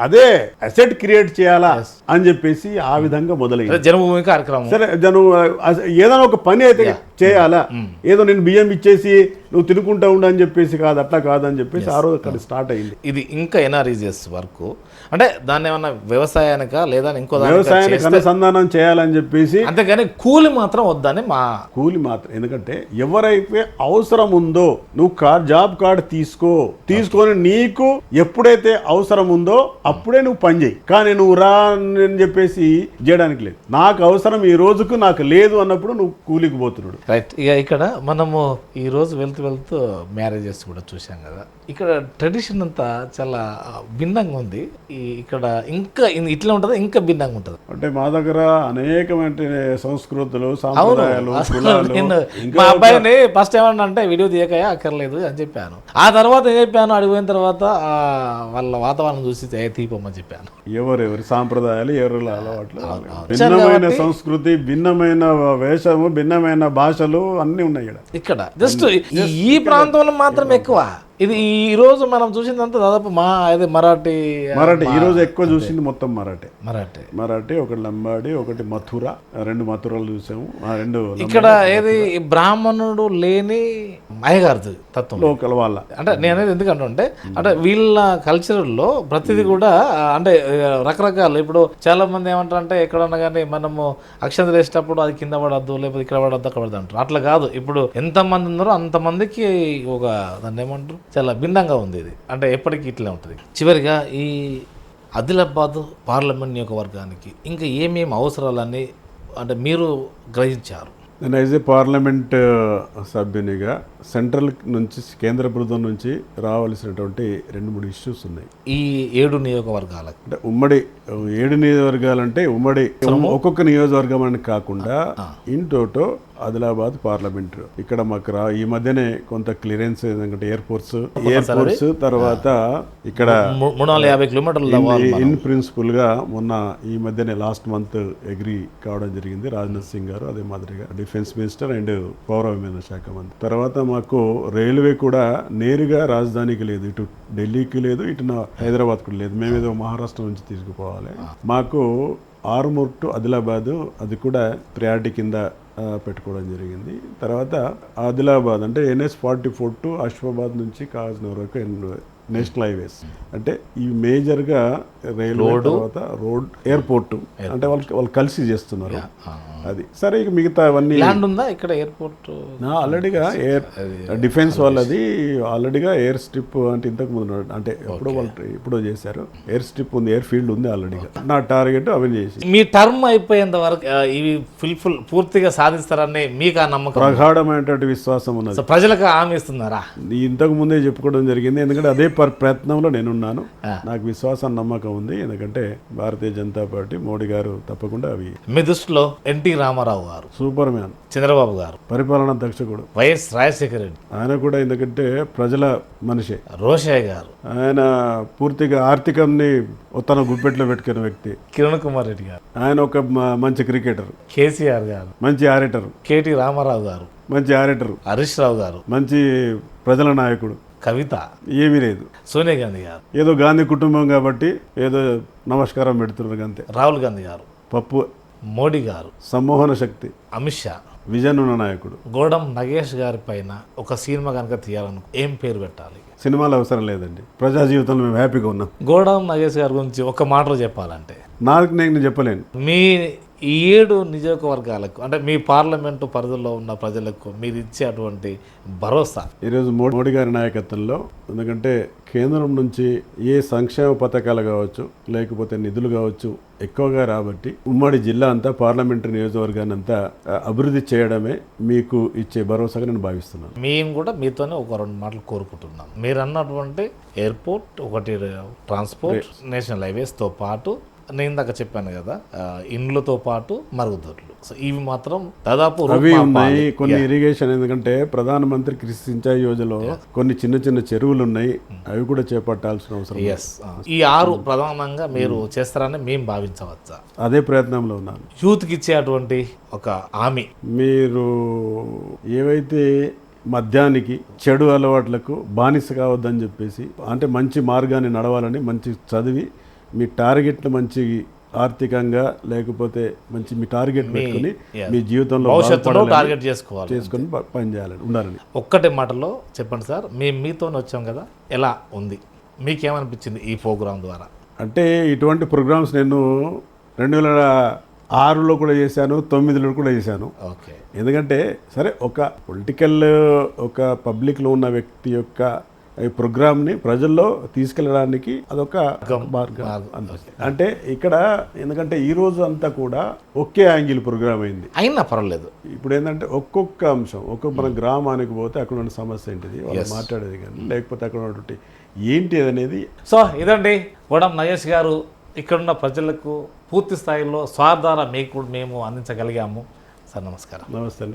Speaker 2: అదే అసెట్ క్రియేట్ చేయాలా అని చెప్పేసి ఆ విధంగా మొదలైంది
Speaker 1: జన్మభూమి కార్యక్రమం.
Speaker 2: సరే ఏదైనా ఒక పని అయితే చేయాలా, ఏదో నేను బియ్యం ఇచ్చేసి నువ్వు తినుకుంటా ఉండు అని చెప్పేసి కాదు, అట్లా కాదని చెప్పేసి ఆ రోజు అక్కడ స్టార్ట్ అయింది.
Speaker 1: ఇది ఇంకా ఎన్ఆర్ఈజీఎస్ వరకు అంటే దాన్ని ఏమన్నా వ్యవసాయానిక లేదా ఇంకో
Speaker 2: వ్యవసాయానికి అనుసంధానం చేయాలని చెప్పేసి,
Speaker 1: అంతేగాని కూలి మాత్రం వద్దని మా
Speaker 2: కూలి మాత్రం. ఎందుకంటే ఎవరైతే అవసరం ఉందో నువ్వు జాబ్ కార్డు తీసుకొని నీకు ఎప్పుడైతే అవసరం ఉందో అప్పుడే నువ్వు పని చేయి. కానీ నువ్వు రా అని చెప్పేసి చేయడానికి లేదు. నాకు అవసరం ఈ రోజుకు నాకు లేదు అన్నప్పుడు నువ్వు కూలికి పోతున్నాడు.
Speaker 1: రైట్. ఇక ఇక్కడ మనము ఈ రోజు వెళ్తూ మ్యారేజెస్ కూడా చూసాం కదా. ఇక్కడ ట్రెడిషన్ అంతా చాలా భిన్నంగా ఉంది. ఇక్కడ ఇంకా ఇట్లా ఉంటుంది, ఇంకా భిన్నంగా ఉంటుంది.
Speaker 2: అంటే మా దగ్గర అనేకమైన సంస్కృతులు, సాంప్రదాయాలు,
Speaker 1: మా అబ్బాయిని ఫస్ట్ ఏమన్నా అంటే వీడియో తీయక అక్కర్లేదు అని చెప్పాను. ఆ తర్వాత ఏం చెప్పాను, అడిగిపోయిన తర్వాత వాళ్ళ వాతావరణం చూసి తీపమ్మని చెప్పాను.
Speaker 2: ఎవరెవరి సాంప్రదాయాలు, ఎవరి అలవాట్లు, భిన్నమైన సంస్కృతి, భిన్నమైన వేషము, భిన్నమైన భాషలు అన్ని ఉన్నాయి
Speaker 1: ఇక్కడ. జస్ట్ ఈ ప్రాంతంలో మాత్రం ఎక్కువ. ఇది ఈ రోజు మనం చూసిందంతా దాదాపు మరాఠీ.
Speaker 2: ఈ రోజు ఎక్కువ చూసింది మొత్తం మరాఠీ, ఒకటి లంబాడి, ఒకటి మథుర. 2 మథురాలు చూసాము.
Speaker 1: ఇక్కడ ఏది బ్రాహ్మణుడు లేని అయ్యగారు తత్వం
Speaker 2: లోకల్ వాళ్ళ.
Speaker 1: అంటే నేను అనేది ఎందుకంటే అంటే వీళ్ళ కల్చర్లో ప్రతిదీ కూడా అంటే రకరకాలు. ఇప్పుడు చాలా మంది ఏమంటారు అంటే ఎక్కడన్నా కానీ మనము అక్షంతలు వేసేటప్పుడు అది కింద పడద్దు, లేకపోతే ఇక్కడ పడద్దు, అక్కడ పడద్దు అంటారు. అట్లా కాదు. ఇప్పుడు ఎంతమంది ఉన్నారో అంతమందికి ఒక దాన్ని ఏమంటారు చాలా భిన్నంగా ఉంది ఇది. అంటే ఎప్పటికీ ఇట్లా ఉంటుంది. చివరిగా ఈ ఆదిలాబాద్ పార్లమెంట్ నియోజకవర్గానికి ఇంకా ఏమేమి అవసరాలని అంటే మీరు గ్రహించారు?
Speaker 2: నేను యాజ్ ఏ పార్లమెంట్ సభ్యునిగా సెంట్రల్ నుంచి, కేంద్ర ప్రభుత్వం నుంచి రావాల్సినటువంటి 2-3 ఇష్యూస్ ఉన్నాయి
Speaker 1: ఈ 7 నియోజకవర్గాలకు.
Speaker 2: అంటే ఉమ్మడి 7 నియోజకవర్గాలంటే ఉమ్మడి ఒక్కొక్క నియోజకవర్గం అని కాకుండా ఇన్ టోటో ఆదిలాబాద్ పార్లమెంట్. ఇక్కడ మాకు ఈ మధ్యనే కొంత క్లియరెన్స్, ఎందుకంటే ఎయిర్ ఫోర్స్ తర్వాత ఇక్కడ
Speaker 1: 350 కిలోమీటర్లు
Speaker 2: ఇన్ ప్రిన్సిపల్ గా మొన్న ఈ మధ్యనే లాస్ట్ మంత్ అగ్రీ కావడం జరిగింది రాజ్నాథ్ సింగ్ గారు, అదే మాదిరిగా డిఫెన్స్ మినిస్టర్ అండ్ పౌర విమాన శాఖ మంత్రి. తర్వాత మాకు రైల్వే కూడా నేరుగా రాజధానికి లేదు, ఇటు ఢిల్లీకి లేదు, ఇటు హైదరాబాద్ కూడా లేదు. మేమేదో మహారాష్ట్ర నుంచి తీసుకుపోవాలి. మాకు ఆర్మూర్ టు ఆదిలాబాద్ అది కూడా ప్రియారిటీ కింద పెట్టుకోవడం జరిగింది. తర్వాత ఆదిలాబాద్ అంటే NH-44 టు ఆసిఫాబాద్ నుంచి కావాల్సిన వరకు నేషనల్ హైవేస్ అంటే ఈ మేజర్గా రైల్వే తర్వాత రోడ్ ఎయిర్పోర్ట్ అంటే వాళ్ళు కలిసి చేస్తున్నారు. అది సరే, ఇక మిగతా అవన్నీ
Speaker 1: ల్యాండ్ ఉందా ఇక్కడ ఎయిర్పోర్ట్?
Speaker 2: ఆల్రెడీగా ఎయిర్ డిఫెన్స్ వాళ్ళది ఆల్రెడీగా ఎయిర్ స్ట్రిప్ అంటే ఇంతకు ముందు అంటే ఎప్పుడో వాళ్ళు ఎప్పుడో చేశారు. ఎయిర్ స్ట్రిప్ ఉంది, ఎయిర్ ఫీల్డ్ ఉంది ఆల్రెడీగా. నా టార్గెట్ అవన్నీ చేసి
Speaker 1: మీ టర్మ్ అయిపోయేంత వరకు ఇవి పూర్తిగా సాధిస్తారని మీకు ఆ నమ్మకం?
Speaker 2: ప్రగాఢమైనటువంటి విశ్వాసం ఉన్నది.
Speaker 1: ప్రజలకు హామీ ఇస్తున్నారా?
Speaker 2: ఇంతకు ముందే చెప్పుకోవడం జరిగింది, ఎందుకంటే అదే ప్రయత్నంలో నేనున్నాను. నాకు విశ్వాసం నమ్మకం ఉంది, ఎందుకంటే భారతీయ జనతా పార్టీ మోడీ గారు తప్పకుండా అవి.
Speaker 1: మీ దృష్టిలో ఎన్టీ రామారావు గారు,
Speaker 2: సూపర్ మ్యాన్,
Speaker 1: చంద్రబాబు గారు,
Speaker 2: పరిపాలనా దక్షకుడు
Speaker 1: వైఎస్ రాజశేఖర రెడ్డి,
Speaker 2: ఆయన కూడా ఎందుకంటే ప్రజల మనిషే,
Speaker 1: రోషయ్య గారు,
Speaker 2: ఆయన పూర్తిగా ఆర్థికంని తన గుప్పెట్లో పెట్టుకున్న వ్యక్తి,
Speaker 1: కిరణ్ కుమార్ రెడ్డి గారు,
Speaker 2: ఆయన ఒక మంచి క్రికెటర్,
Speaker 1: కేసీఆర్ గారు,
Speaker 2: మంచి ఆరేటర్,
Speaker 1: కేటీ రామారావు గారు,
Speaker 2: మంచి ఆరేటర్,
Speaker 1: హరీష్ రావు గారు,
Speaker 2: మంచి ప్రజల నాయకుడు,
Speaker 1: కవిత,
Speaker 2: ఏమీ లేదు,
Speaker 1: సోనియా గాంధీ గారు,
Speaker 2: ఏదో గాంధీ కుటుంబం కాబట్టి ఏదో నమస్కారం పెడుతున్నారు అంతే,
Speaker 1: రాహుల్ గాంధీ గారు,
Speaker 2: పప్పు,
Speaker 1: మోడీ గారు,
Speaker 2: సమ్మోహన శక్తి,
Speaker 1: అమిత్ షా,
Speaker 2: విజన్ ఉన్న నాయకుడు.
Speaker 1: గోడం నగేష్ గారి పైన ఒక సినిమా కనుక తీయాలనుకో ఏం పేరు పెట్టాలి?
Speaker 2: సినిమాలు అవసరం లేదండి, ప్రజా జీవితంలో మేము హ్యాపీగా ఉన్నాం.
Speaker 1: గోడం నగేష్ గారి గురించి ఒక మాటలో చెప్పాలంటే
Speaker 2: నాకు నేను చెప్పలేను.
Speaker 1: మీ ఈ 7 నియోజకవర్గాలకు అంటే మీ పార్లమెంటు పరిధిలో ఉన్న ప్రజలకు మీరు ఇచ్చే అటువంటి భరోసా
Speaker 2: ఈరోజు మోడీ గారి నాయకత్వంలో, ఎందుకంటే కేంద్రం నుంచి ఏ సంక్షేమ పథకాలు కావచ్చు లేకపోతే నిధులు కావచ్చు ఎక్కువగా రాబట్టి ఉమ్మడి జిల్లా అంతా పార్లమెంటరీ నియోజకవర్గాన్ని అంతా అభివృద్ధి చేయడమే మీకు ఇచ్చే భరోసాగా నేను భావిస్తున్నాను.
Speaker 1: మేము కూడా మీతోనే ఒక 2 మాటలు కోరుకుంటున్నాం. మీరు అన్నటువంటి ఎయిర్పోర్ట్, ఒకటి ట్రాన్స్పోర్ట్, నేషనల్ హైవేస్తో పాటు నేను ఇందాక చెప్పాను కదా ఇండ్లతో పాటు మరుగుదొడ్లు, సో ఇవి మాత్రం దాదాపు
Speaker 2: అవి ఉన్నాయి. కొన్ని ఇరిగేషన్, ఎందుకంటే ప్రధానమంత్రి కృషి సించాయి యోజనలో కొన్ని చిన్న చిన్న చెరువులు ఉన్నాయి, అవి కూడా చేపట్టాల్సిన అవసరం.
Speaker 1: ఈ 6 ప్రధానంగా మీరు చేస్తారని మేము భావించవచ్చా?
Speaker 2: అదే ప్రయత్నంలో ఉన్నాను.
Speaker 1: యూత్కి ఇచ్చే అటువంటి ఒక హామీ,
Speaker 2: మీరు ఏవైతే మద్యానికి చెడు అలవాట్లకు బానిస కావద్దని చెప్పేసి, అంటే మంచి మార్గాన్ని నడవాలని, మంచి చదివి మీ టార్గెట్లు మంచి ఆర్థికంగా లేకపోతే మంచి మీ టార్గెట్ పెట్టుకుని మీ జీవితంలో
Speaker 1: టార్గెట్ చేసుకొని
Speaker 2: పని చేయాలని ఉండాలని.
Speaker 1: ఒక్కటే మాటలో చెప్పండి సార్, మేము మీతోనే వచ్చాం కదా, ఎలా ఉంది, మీకేమనిపించింది ఈ ప్రోగ్రాం ద్వారా?
Speaker 2: అంటే ఇటువంటి ప్రోగ్రామ్స్ నేను 2006లో కూడా చేశాను, 2009లో కూడా చేశాను.
Speaker 1: ఓకే,
Speaker 2: ఎందుకంటే సరే ఒక పొలిటికల్ ఒక పబ్లిక్లో ఉన్న వ్యక్తి యొక్క ఈ ప్రోగ్రామ్ని ప్రజల్లో తీసుకెళ్ళడానికి అదొక మార్గం. అంటే ఇక్కడ ఎందుకంటే ఈ రోజు అంతా కూడా ఒకే యాంగిల్ ప్రోగ్రామ్ అయింది,
Speaker 1: అయినా పర్వాలేదు.
Speaker 2: ఇప్పుడు ఏంటంటే ఒక్కొక్క అంశం, మన గ్రామానికి పోతే అక్కడ ఉన్న సమస్య ఏంటిది వాళ్ళు మాట్లాడేది కానీ, లేకపోతే అక్కడ ఉన్నటువంటి ఏంటి అనేది.
Speaker 1: సో ఇదండి గోడం నగేష్ గారు, ఇక్కడున్న ప్రజలకు పూర్తి స్థాయిలో స్వార్థార మీకు మేము అందించగలిగాము సార్. నమస్కారం.
Speaker 2: నమస్తే అండి.